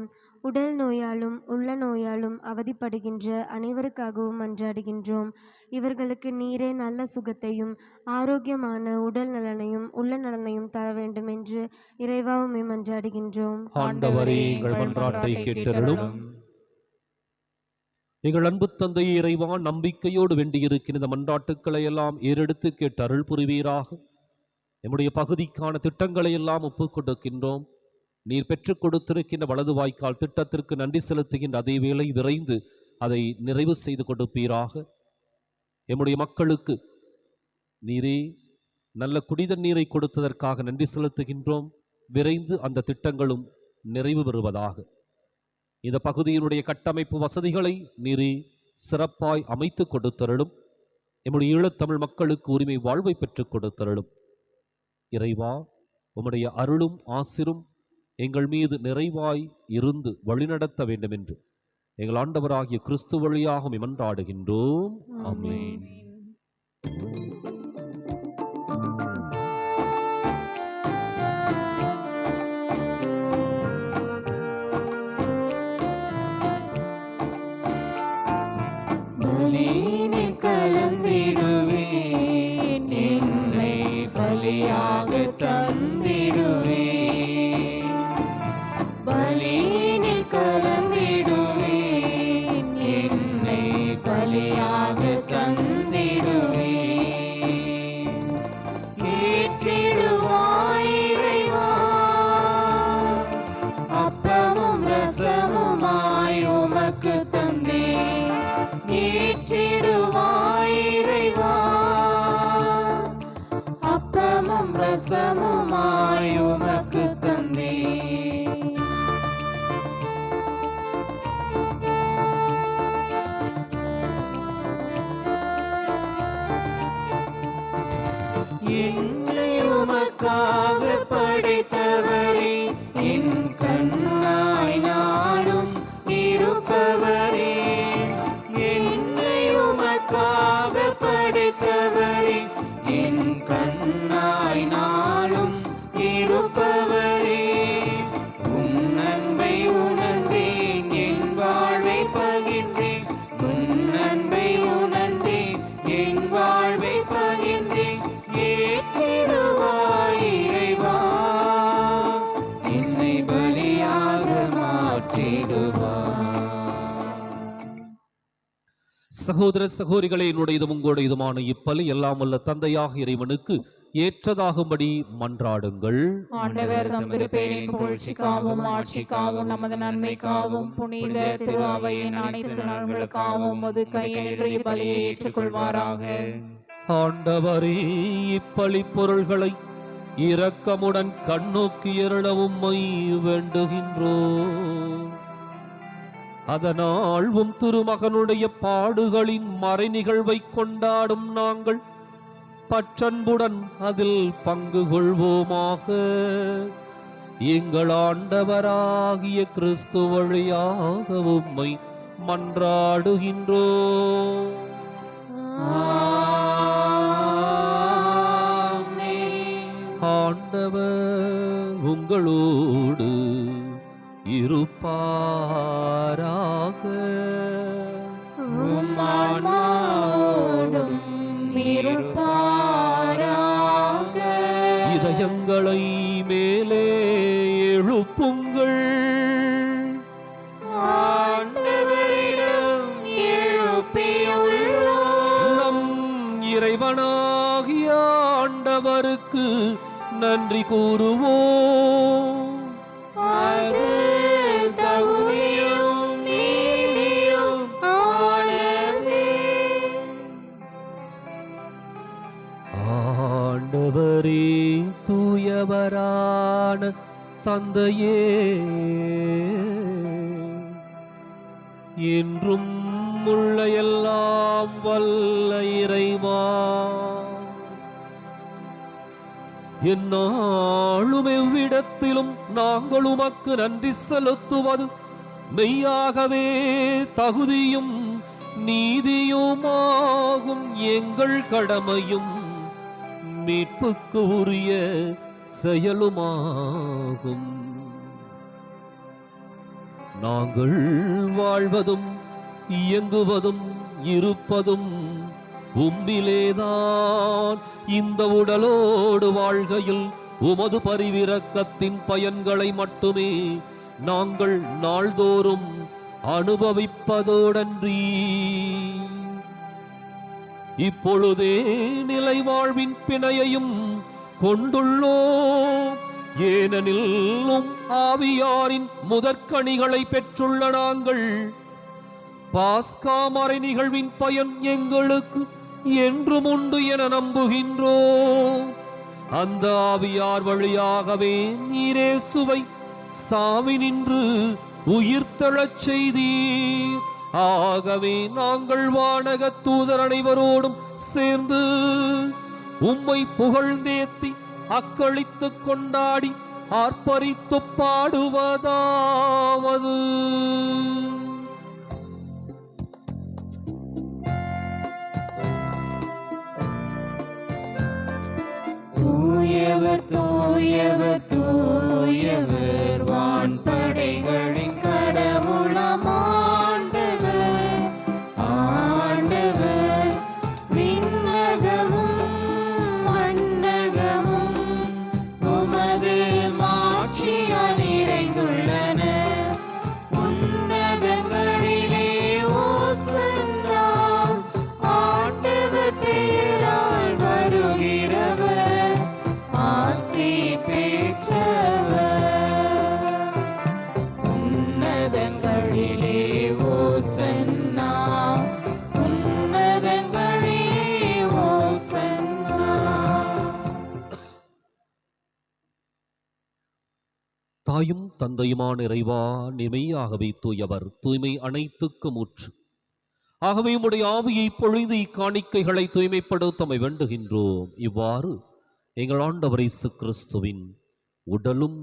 உடல் நோயாலும் உள்ள நோயாலும் அவதிப்படுகின்ற அனைவருக்காகவும் மன்றாடுகின்றோம். இவர்களுக்கு நீரே நல்ல சுகத்தையும் ஆரோக்கியமான உடல் நலனையும் உள்ள நலனையும் தர வேண்டும் என்று இறைவா உம்மை மன்றாடுகின்றோம். ஆண்டவரே, எங்கள் மன்றாட்டை கேட்டருளும். எங்கள் அன்பு தந்தை இறைவா, நம்பிக்கையோடு வேண்டியிருக்கிற இந்த மன்றாட்டுக்களை எல்லாம் ஏறெடுத்து கேட்டு அருள் புரிவீராக. நம்முடைய பகுதிக்கான திட்டங்களை எல்லாம் ஒப்புக் கொடுக்கின்றோம். நீர் பெற்றுக் கொடுத்திருக்கின்ற வலது வாய்க்கால் திட்டத்திற்கு நன்றி செலுத்துகின்ற அதே வேளை விரைந்து அதை நிறைவு செய்து கொடுப்பீராக. எம்முடைய மக்களுக்கு நீரே நல்ல குடித நீரை கொடுத்ததற்காக நன்றி செலுத்துகின்றோம். விரைந்து அந்த திட்டங்களும் நிறைவு பெறுவதாக. இந்த பகுதியினுடைய கட்டமைப்பு வசதிகளை நீரே சிறப்பாய் அமைத்து கொடுத்தருளும். எம்முடைய ஈழத்தமிழ் மக்களுக்கு உரிமை வாழ்வை பெற்றுக் கொடுத்தருளும். இறைவா, உம்முடைய அருளும் ஆசிரும் எங்கள் மீது நிறைவாய் இருந்து வழிநடத்த வேண்டும் என்று எங்கள் ஆண்டவராகிய கிறிஸ்து வழியாக மன்றாடுகின்றோம். ஆமென். பலியினில் கலந்திடுவேன், என்னை பலியாக தந்திடுவேன். பலியினில் கலந்திடுவேன், என்னை பலியாக தந்திடுவேன். ஏற்றிடுவாய் இறைவா, அப்பமும் ரசமுமாய் உமக்கு தந்தேன். ஏற்றிடுவாய் இறைவா, அப்பமும் ரசமுமாய் உமக்கு தந்தேன். என்னை உமக்காக படைத்தவரே, என் கண்ணாய் நாளும் இருப்பவரே. என்னை உமக்காக படைத்தவரே, என் கண்ணாய் நாளும் இருப்பவரே. உன் அன்பை உணர்ந்தேன், என் வாழ்வை பகிர்ந்தேன். உன் அன்பை உணர்ந்தேன், என் வாழ்வை பகிர்ந்தேன். ஏற்றிடுவாய் இறைவா, என்னை பலியாக மாற்றிடுவாய். சகோதர சகோதரிகளே, என்னுடையதும் உங்களுடையதுமான இப்பலி எல்லாம் வல்ல தந்தையாக இறைவனுக்கு ஏற்றதாகும்படி மன்றாடுங்கள். ஆண்டவர் தம் திருப்பேரின் புகழ்ச்சிக்காகவும் ஆட்சிக்காகவும் நமது நன்மைக்காகவும் புனித திரு அவையின் அனைத்து நலன்களுக்காகவும் உமது கையின்றி பலியை ஏற்றுக்கொள்வாராக. ஆண்டவரே, இப்பலி பொருள்களை இரக்கமுடன் கண்ணோக்கி அருளவும் வேண்டுகின்றோம். அதனால் உம் திருமகனுடைய பாடுகளின் மறை நிகழ்வை கொண்டாடும் நாங்கள் பற்றன்புடன் அதில் பங்கு கொள்வோமாக. எங்கள் ஆண்டவராகிய கிறிஸ்து வழியாக உம்மை மன்றாடுகின்றோம். ஆண்டவர் உங்களோடு இருப்பாராக. உம்மான்மாவோடும் இருப்பாராக. இதயங்களை மேலே எழுப்புங்கள், ஆண்டவரிடம் எழுப்பியுள்ளோம். நம் இறைவனாகிய ஆண்டவருக்கு நன்றி கூறுவோம். அது தகுதியும் நீதியும் ஆனதே. ஆண்டவரே, தூயவரான தந்தையே, என்றும் உள்ள எல்லாம் வல்ல இறைவா, எந்நாளும் எவ்விடத்திலும் நாங்கள் உமக்கு நன்றி செலுத்துவது மெய்யாகவே தகுதியும் நீதியுமாகும், எங்கள் கடமையும் மீட்புக்கு உரிய செயலுமாகும். நாங்கள் வாழ்வதும் இயங்குவதும் இருப்பதும் உம்மிலேதான். இந்த உடலோடு வாழ்கையில் உமது பரிவிரக்கத்தின் பயன்களை மட்டுமே நாங்கள் நாள்தோறும் அனுபவிப்பதோடன்றி இப்பொழுதே நிலை வாழ்வின் பிணையையும் கொண்டுள்ளோம். ஏனெனில் ஆவியாரின் முதற்கனிகளை பெற்றுள்ள நாங்கள் பாஸ்கா மறை நிகழ்வின் பயன் எங்களுக்கு என்றும் உண்டு என நம்புகின்றோம். அந்த ஆவியார் வழியாகவே நீரே சுவை சாவி நின்று உயிர்த்தெழச் செய்தீர். ஆகவே நாங்கள் வானக தூதர் அனைவரோடும் சேர்ந்து உம்மை புகழ்ந்தேத்தி அக்களித்து கொண்டாடி ஆர்ப்பரித்து பாடுவதாவது: தூயவர் தூயவர் தூயவர், வான்படைகளின் கடவுளாம் ஆண்டவர். ஆண்டவர் விண்ணகமும் மண்ணகமும் உமது மாட்சியால் நிறைந்துள்ளன. உன்னதங்களிலே ஓசன்னா, ஆண்டவர் பெயரால் வருகிறவர் ஆசி பெற்றவர். உன்னதங்களிலே ஓசன்னா, உன்னதங்களிலே ஓசன்னா. தாயும் தந்தையுமான இறைவா, நிமையாகவே தூயவர், தூய்மை அனைத்துக்கும் ஊற்று. ஆகவே உம்முடைய ஆவியை பொழிந்து இக்காணிக்கைகளை தூய்மைப்படுத்தமை வேண்டுகின்றோம். இவ்வாறு எங்கள் ஆண்டவர் இயேசு கிறிஸ்துவின் உடலும்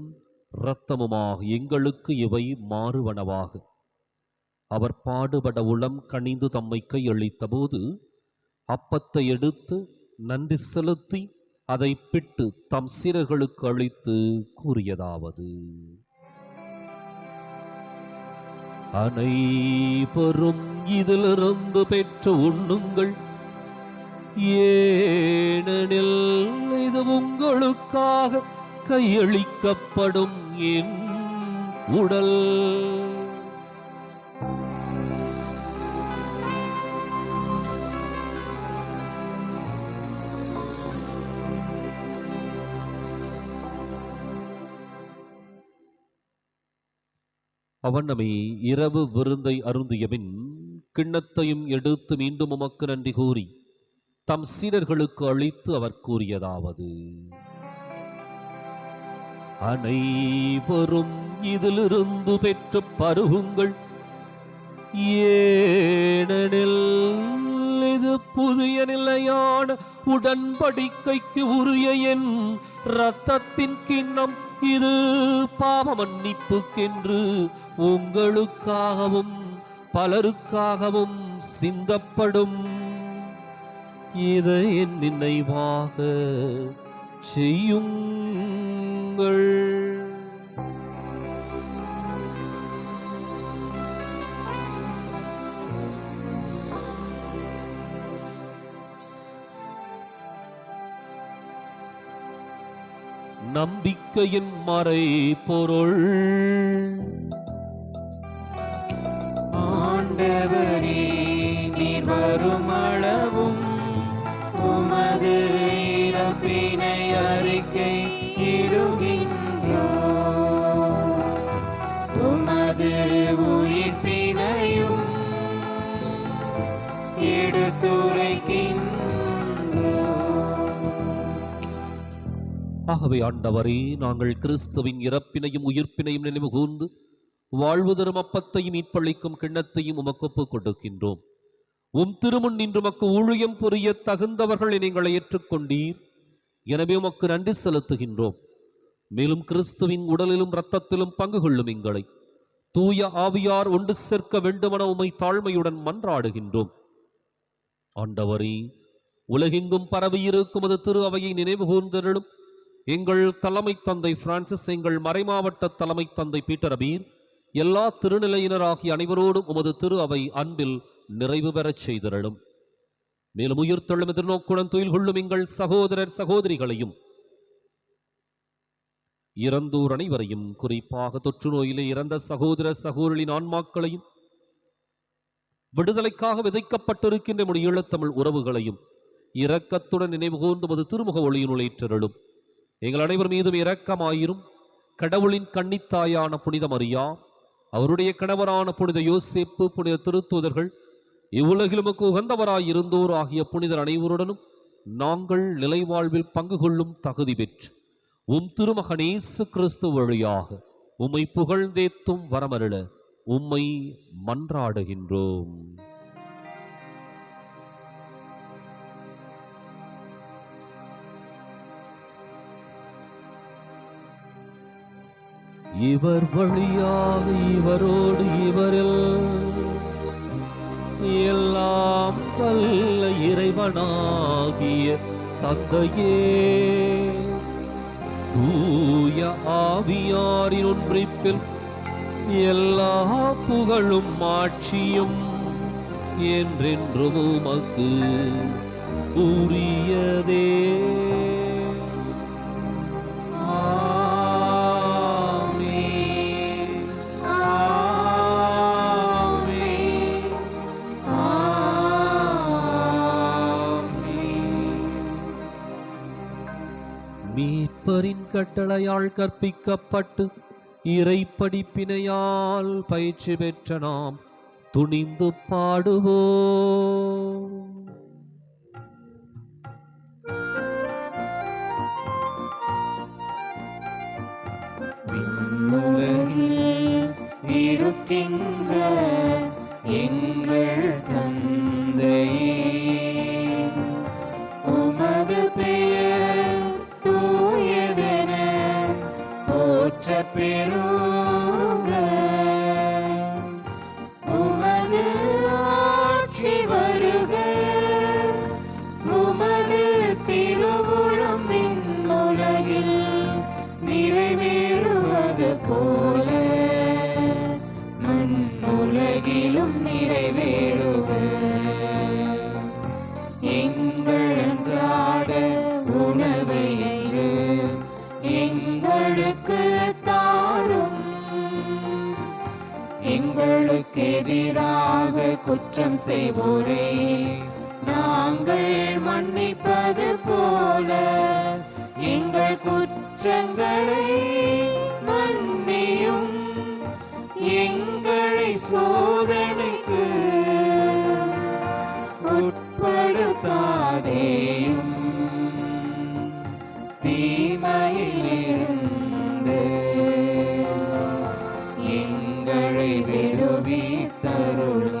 இரத்தமுமாக எங்களுக்கு இவை மாறுவனவாக. அவர் பாடுபட உளம் கனிந்து தம்மை கையளித்த போது அப்பத்தை எடுத்து நன்றி செலுத்தி அதை பிட்டு தம் சீடர்களுக்கு அளித்து கூறியதாவது: அனைவரும் இதிலிருந்து பெற்று உண்ணுங்கள், ஏனெனில் இது உங்களுக்காக கையளிக்கப்படும் என் உடல். அவனமே இரவு விருந்தை அருந்தியபின் கிண்ணத்தையும் எடுத்து மீண்டும் உமக்கு நன்றி கூறி தம் சீடர்களுக்கு அளித்து அவர் கூறியதாவது: அனைவரும் இதிலிருந்து பெற்று பருகுங்கள், ஏனெனில் இது புதிய நிலையான உடன்படிக்கைக்கு உரிய என் இரத்தத்தின் கிண்ணம். இது பாவ மன்னிப்புக்கென்று உங்களுக்காகவும் பலருக்காகவும் சிந்தப்படும். இதை என் நினைவாக செய்யுங்கள். நம்பிக்கையின் மறை பொருள். ஆண்டவரே, நீர் வருமளவும் உமது இறப்பினை அறிக்கை இடுகின்றோம், உமது உயிர்ப்பினையும் எடுத்துரைக்கின்றோம். ஆகவே ஆண்டவரே, நாங்கள் கிறிஸ்துவின் இறப்பினையும் உயிர்ப்பினையும் நினைவு கூர்ந்து வாழ்வு தரும் அப்பத்தையும் மீட்பளிக்கும் கிண்ணத்தையும் உமக்கு ஒப்புக் கொடுக்கின்றோம். உம் திருமுன் நின்று உமக்கு ஊழியம் புரிய தகுந்தவர்கள் எங்களை ஏற்றுக்கொண்டீர். எனவே உமக்கு நன்றி செலுத்துகின்றோம். மேலும் கிறிஸ்துவின் உடலிலும் இரத்தத்திலும் பங்கு கொள்ளும் எங்களை தூய ஆவியார் ஒன்று சேர்க்க வேண்டுமென உம்மை தாழ்மையுடன் மன்றாடுகின்றோம். ஆண்டவரே, உலகெங்கும் பரவியிருக்கும் அது திரு அவையை நினைவு கூர்ந்தருளும். எங்கள் தலைமை தந்தை பிரான்சிஸ், எங்கள் மறைமாவட்ட தலைமை தந்தை பீட்டர் அபீர், எல்லா திருநிலையினராகிய அனைவரோடும் உமது திரு அவை அன்பில் நிறைவு பெறச் செய்தருளும். மேலும் உயிர்த்தெழும் எதிர்நோக்குடன் துயில் கொள்ளும் எங்கள் சகோதரர் சகோதரிகளையும் இறந்தோர் அனைவரையும், குறிப்பாக தொற்று நோயிலே இறந்த சகோதர சகோதரின் ஆன்மாக்களையும், விடுதலைக்காக விதைக்கப்பட்டிருக்கின்ற நம்முடைய ஈழத்தமிழ் உறவுகளையும் இரக்கத்துடன் நினைவு கூர்ந்து திருமுக ஒளியினுள் ஏற்றருளும். எங்கள் அனைவர் மீதும் இரக்கமாயிரும். கடவுளின் கன்னித்தாயான புனித மரியா, அவருடைய கணவரான புனித யோசேப்பு, புனித திருத்தூதர்கள், இவ்வுலகிலுமக்கு உகந்தவராய் இருந்தோர் ஆகிய புனிதர் அனைவருடனும் நாங்கள் நிலைவாழ்வில் பங்கு கொள்ளும் தகுதி பெற்று உம் திருமகன் இயேசு கிறிஸ்து வழியாக உம்மை புகழ்ந்தேத்தும் வரமருள உம்மை மன்றாடுகின்றோம். இவர் வழியாக இவரோடு இவரில் எல்லாம் வல்ல இறைவனாகிய தந்தையே, தூய ஆவியாரின் ஒன்றிப்பில் எல்லா புகழும் ஆட்சியும் என்றென்றும் உமக்கு உரியதே. மீட்பரின் கட்டளையால் கற்பிக்கப்பட்டு இறை படிப்பினையால் பயிற்சி பெற்ற நாம் துணிந்து பாடுவோம். விண்ணுலகில் இருக்கின்ற எங்கள் தந்தையே, உமது பெயர் தூயதென போற்றப் பெறுக. உமது ஆட்சி வருக. உமது திருவுளம் விண்ணுலகில் நிறைவேறுவது போல மண்ணுலகிலும் நிறைவேறுக. எங்கள் அன்றாட உணவை என்று எங்களுக்கு தாரும். எங்களுக்கு எதிராக குற்றம் செய்வோரே நாங்கள் மன்னிப்பது போல எங்கள் குற்றங்களை மன்னியும். எங்களை சோதனைக்கு உட்படுத்தாதேயும், தீமையிலிருந்து எங்களை விடுவித்தருளும்.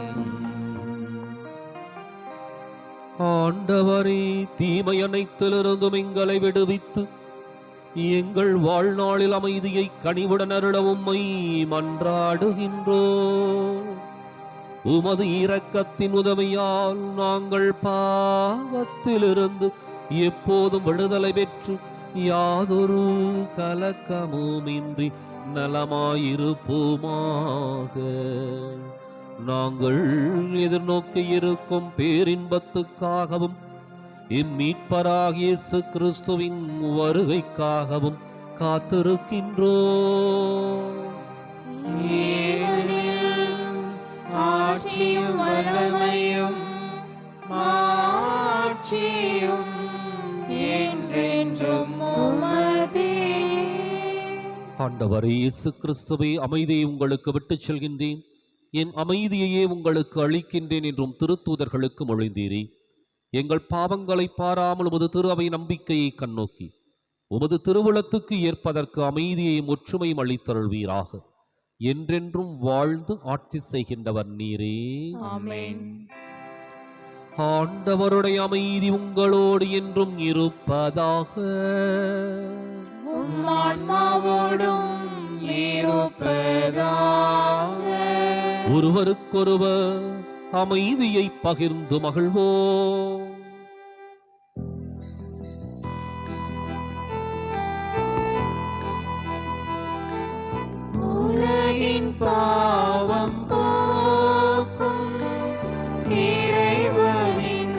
ஆண்டவரே, தீமை அனைத்திலிருந்தும் எங்களை விடுவித்து எங்கள் வாழ்நாளில் அமைதியை கனிவுடன் அருள உம்மை மன்றாடுகின்றோம். உமது இரக்கத்தின் உதவியால் நாங்கள் பாவத்திலிருந்து எப்போதும் விடுதலை பெற்று யாதொரு கலக்கமுமின்றி நலமாயிருப்போமாக. நாங்கள் எதிர்நோக்கி இருக்கும் பேரின்பத்துக்காகவும் இம்மீட்பராகிய இயேசு கிறிஸ்துவின் வருகைக்காகவும் காத்திருக்கின்றோம். ஏனெனில் ஆட்சியும் வல்லமையும் மாட்சியும் என்றென்றும் உமதே. ஆண்டவரே இயேசு கிறிஸ்துவே, அமைதியை உங்களுக்கு விட்டுச் செல்கின்றேன், என் அமைதியையே உங்களுக்கு அளிக்கின்றேன் என்றும் திருத்தூதர்களுக்கு மொழிந்தீரே. எங்கள் பாவங்களை பாராமல் உமது திரு அவை நம்பிக்கையை கண்ணோக்கி உமது திருவுளத்துக்கு ஏற்பதற்கு அமைதியையும் ஒற்றுமையும் அளித்தருள்வீராக. என்றென்றும் வாழ்ந்து ஆட்சி செய்கின்றவர் நீரே. ஆமென். ஆண்டவருடைய அமைதி உங்களோடு என்றும் இருப்பதாக. உம் ஆன்மாவோடும் இருப்பதாக. ஒருவருக்கொருவர் அமைதியை பகிர்ந்து மகிழ்வோம். உலகின் பாவம் போக்கும் இறைவனின்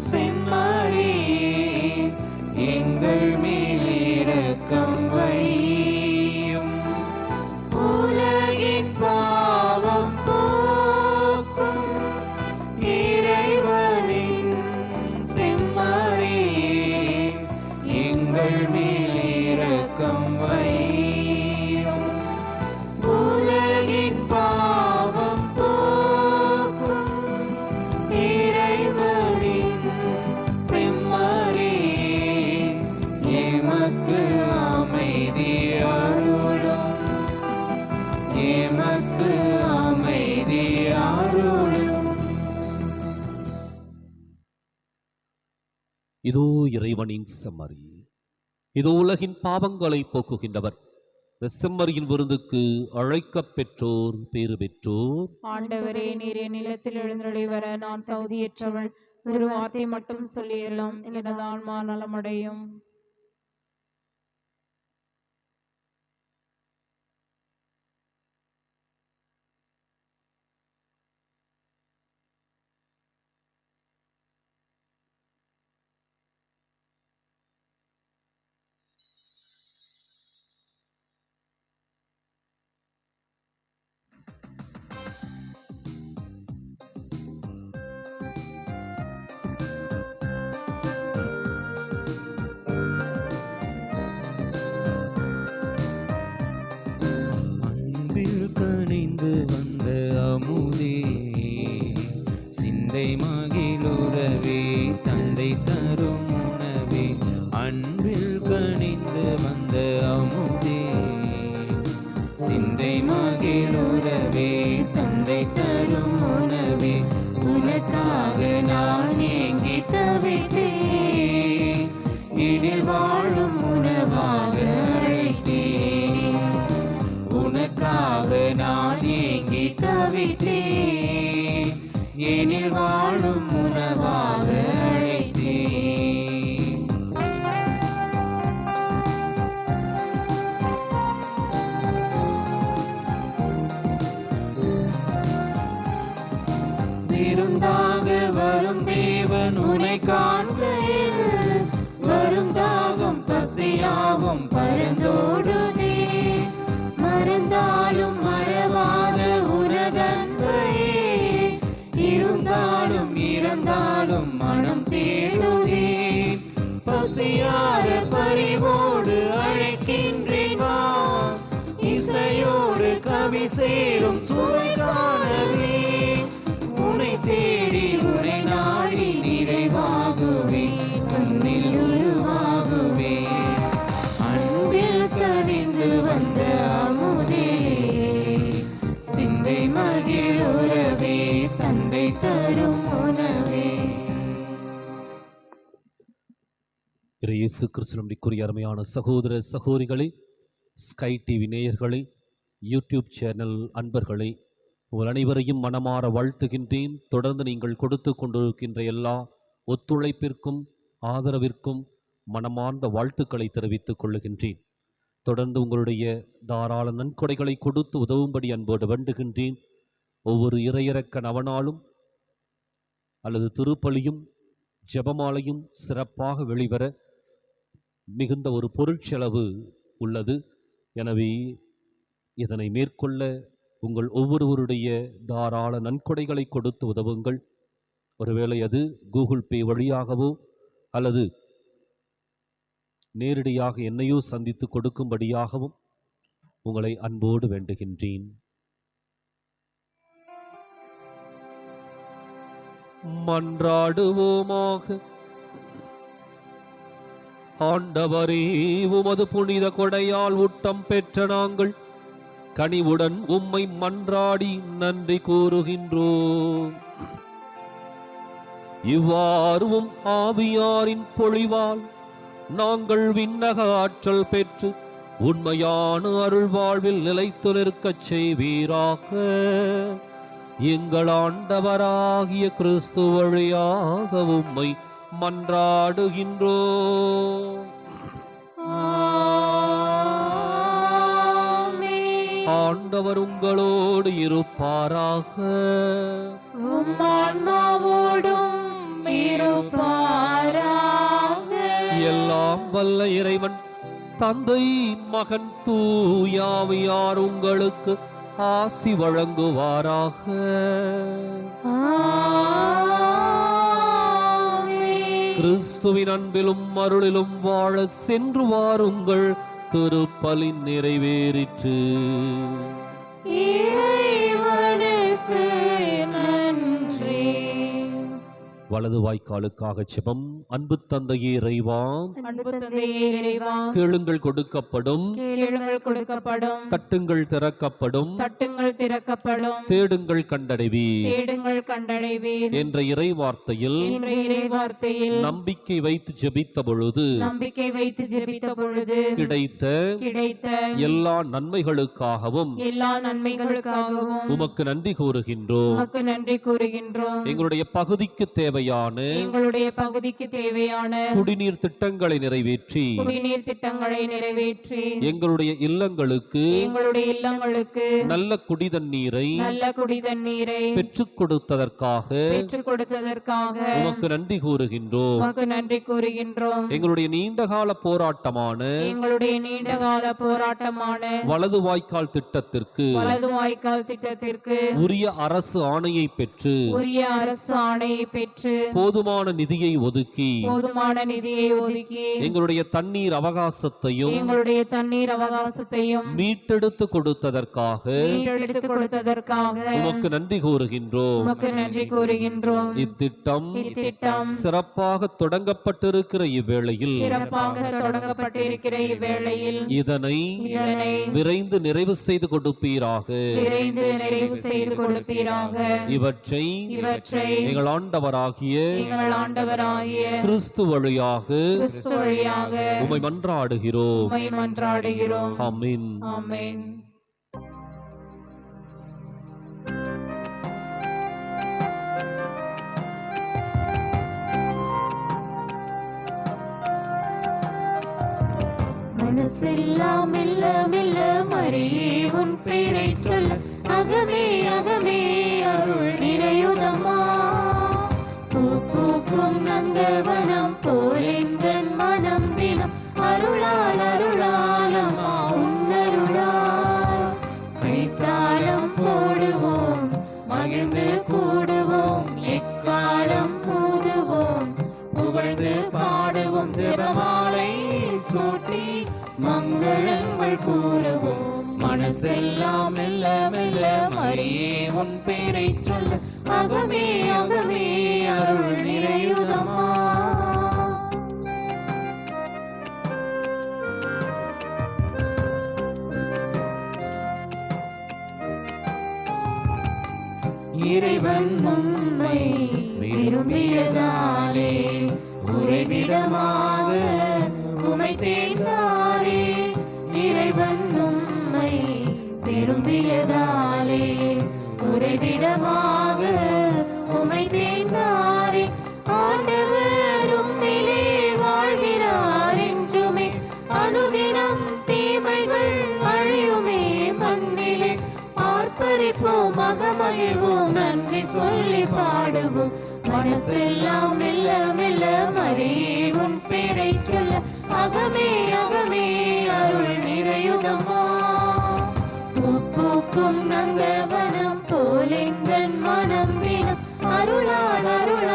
செம்மறியே, எங்கள் மேல் இரக்கம் வையும். உலகின் பாவம் போக்கும் இறைவனின் செம்மறியே, எங்கள் மேல் இரக்கம் வையும். உலகின் பாவம் போக்கும் இறைவனின் செம்மறியே, எமக்கு அமைதி அருளும். எமக்கு அமைதி அருளும். இதோ இறைவனின் செம்மறி, இதோ உலகின் பாவங்களை போக்குகின்றவர். இந்த செம்மறியின் விருந்துக்கு அழைக்கப் பெற்றோர் பேறு பெற்றோர். ஆண்டவரே, நீர் என் நிலத்தில் எழுந்தருளி வர நான் தகுதியற்றவள். ஒரு வார்த்தை மட்டும் சொல்லியெல்லாம் எனது ஆன்மா நலமடையும். அன்பில் கனிந்து வந்த அமுதே, சிந்தை மகிழுறவே தந்தை தரும் உணவே. அன்பில் கனிந்து வந்த அமுதே, சிந்தை மகிழுறவே தந்தை தரும் உணவே. உனக்காக நான் ஏங்கி தவித்தேன், இதில் வாழும் உணவாக அழைத்தேன். உனக்காக நான் ஏங்கி தவித்தேன், எனில் வாழும் உணவாக அழைத்தேன். விருந்தாக வரும் தேவன் உனை காண்கையில், வரும் தாகம் பசியாவும் பரந்தோடுதே. மறந்தாலும் மறவாத உனதன்பையே, இருந்தாலும் இறந்தாலும் மனம் தேடுதே. பசியார பரிவோடு அழைக்கின்றேன் வா, இசையோடு கவி சேரும் சுவை காணவே. உன்னை தேடி உன்னை நாடி நிறைவாகுவே, உன்னில் உருவாகுவே. அன்பில் கனிந்து வந்த அமுதே, சிந்தை மகிழுறவே தந்தை தரும் உணவே. இயேசு கிறிஸ்துவிற்குரிய அருமையான சகோதர சகோதரிகளே, ஸ்கை டிவி நேயர்களே, யூடியூப் சேனல் அன்பர்களே, உங்கள் அனைவரையும் மனமாற வாழ்த்துகின்றேன். தொடர்ந்து நீங்கள் கொடுத்து கொண்டிருக்கின்ற எல்லா ஒத்துழைப்பிற்கும் ஆதரவிற்கும் மனமார்ந்த வாழ்த்துக்களை தெரிவித்துக் கொள்ளுகின்றேன். தொடர்ந்து உங்களுடைய தாராள நன்கொடைகளை கொடுத்து உதவும்படி அன்போடு வேண்டுகின்றேன். ஒவ்வொரு இறையிறக்க நவநாளும் அல்லது திருப்பலியும் ஜெபமாலையும் சிறப்பாக வெளிவர மிகுந்த ஒரு பொருட்செலவு உள்ளது. எனவே இதனை மேற்கொள்ள உங்கள் ஒவ்வொருவருடைய தாராள நன்கொடைகளை கொடுத்து உதவுங்கள். ஒருவேளை அது கூகுள் பே வழியாகவோ அல்லது நேரடியாக என்னையோ சந்தித்து கொடுக்கும்படியாகவும் உங்களை அன்போடு வேண்டுகின்றேன். மன்றாடுவோமாக. ஆண்டவரே, உமது புனித கொடையால் ஊட்டம் பெற்ற நாங்கள் கனிவுடன் உம்மை மன்றாடி நன்றி கூறுகின்றோம். இவ்வாறும் ஆவியாரின் பொழிவால் நாங்கள் விண்ணக ஆற்றல் பெற்று உண்மையான அருள் வாழ்வில் நிலைத்து நிற்கச் செய்வீராக. எங்கள் ஆண்டவராகிய கிறிஸ்து வழியாக உம்மை மன்றாடுகின்றோம். ஆண்டவர் உங்களோடு இருப்பாராக. எல்லாம் வல்ல இறைவன் தந்தை, மகன், தூயாவியார் உங்களுக்கு ஆசி வழங்குவாராக. கிறிஸ்துவின் அன்பிலும் அருளிலும் வாழ சென்று வாருங்கள். திருப்பலி நிறைவேறிற்று. வலது வாய்க்காலுக்காக ஜெபம். அன்பு தந்தையே இறைவா, கேளுங்கள் கொடுக்கப்படும், தட்டுங்கள் திறக்கப்படும், தேடுங்கள் கண்டடைவீர் என்ற இறை வார்த்தையில் நம்பிக்கை வைத்து ஜெபித்த பொழுது கிடைத்த எல்லா நன்மைகளுக்காகவும் உமக்கு நன்றி கூறுகின்றோம். எங்களுடைய பகுதிக்கு தேவையான குடிநீர் திட்டங்களை நிறைவேற்றி எங்களுடைய இல்லங்களுக்கு நல்ல குடிதண்ணீரை பெற்றுக் கொடுத்ததற்காக உமக்கு நன்றி கூறுகின்றோம். எங்களுடைய நீண்டகால போராட்டமான வலது வாய்க்கால் திட்டத்திற்கு உரிய அரசு ஆணையை பெற்று போதுமான நிதியை ஒதுக்கி எங்களுடைய தண்ணீர் அவகாசத்தையும் மீட்டெடுத்து கொடுத்ததற்காக உமக்கு நன்றி கூறுகின்றோம். இத்திட்டம் சிறப்பாக தொடங்கப்பட்டிருக்கிற இவ்வேளையில் இதனை விரைந்து நிறைவு செய்து கொடுப்பீராக. இவற்றை எங்கள் ஆண்டவராகிய கிறிஸ்து வழியாக உம்மை மன்றாடுகிறோம். ஆமென். மனசெல்லாம் மெல்ல மெல்ல மறியே உன் பேரை சொல்ல அகமே அகமே அருள் நிறையுதம்மா. பூக்கும் நந்தவனம் போலெந்தன் மனம் தினம் அருளால் அருளாலமா உன்னருளால் கைத்தாளம் போடுவோம், மகிழ்ந்து கூடுவோம், எக்காலம் பூதுவோம், புகழ்ந்து பாடுவோம், ஜெபமாலை சூட்டி மங்களங்கள் கூறுவோம். மனசெல்லாம் மெல்ல மெல்ல மறியே உன் பேரை சொல்ல அகமே அகமே அருள் நிறையுதம்மா. இறைவன் உம்மை விரும்பியதாலே உறைவிடமாக உம்மை தேர்ந்தாரே. இறைவன் உம்மை விரும்பியதாலே உறைவிடமாக உம்மை தேர்ந்தாரே. ஆண்டவர் உம்மிலே வாழ்கிறார் என்றுமே அனுதினம் தீமைகள் அழியுமே மண்ணிலே. ஆர்ப்பரிப்போம், மகிழ்வோம், நன்றி சொல்லி பாடுவோம், மனசெல்லாம் மெல்ல மெல்ல மரியே உன் பேரை சொல்ல அகமே அகமே அருள் நிறையுதம்மா. பூக்கும் நந்தவனம் போலெந்தன் மனம் தினம் அருளால் அருளால்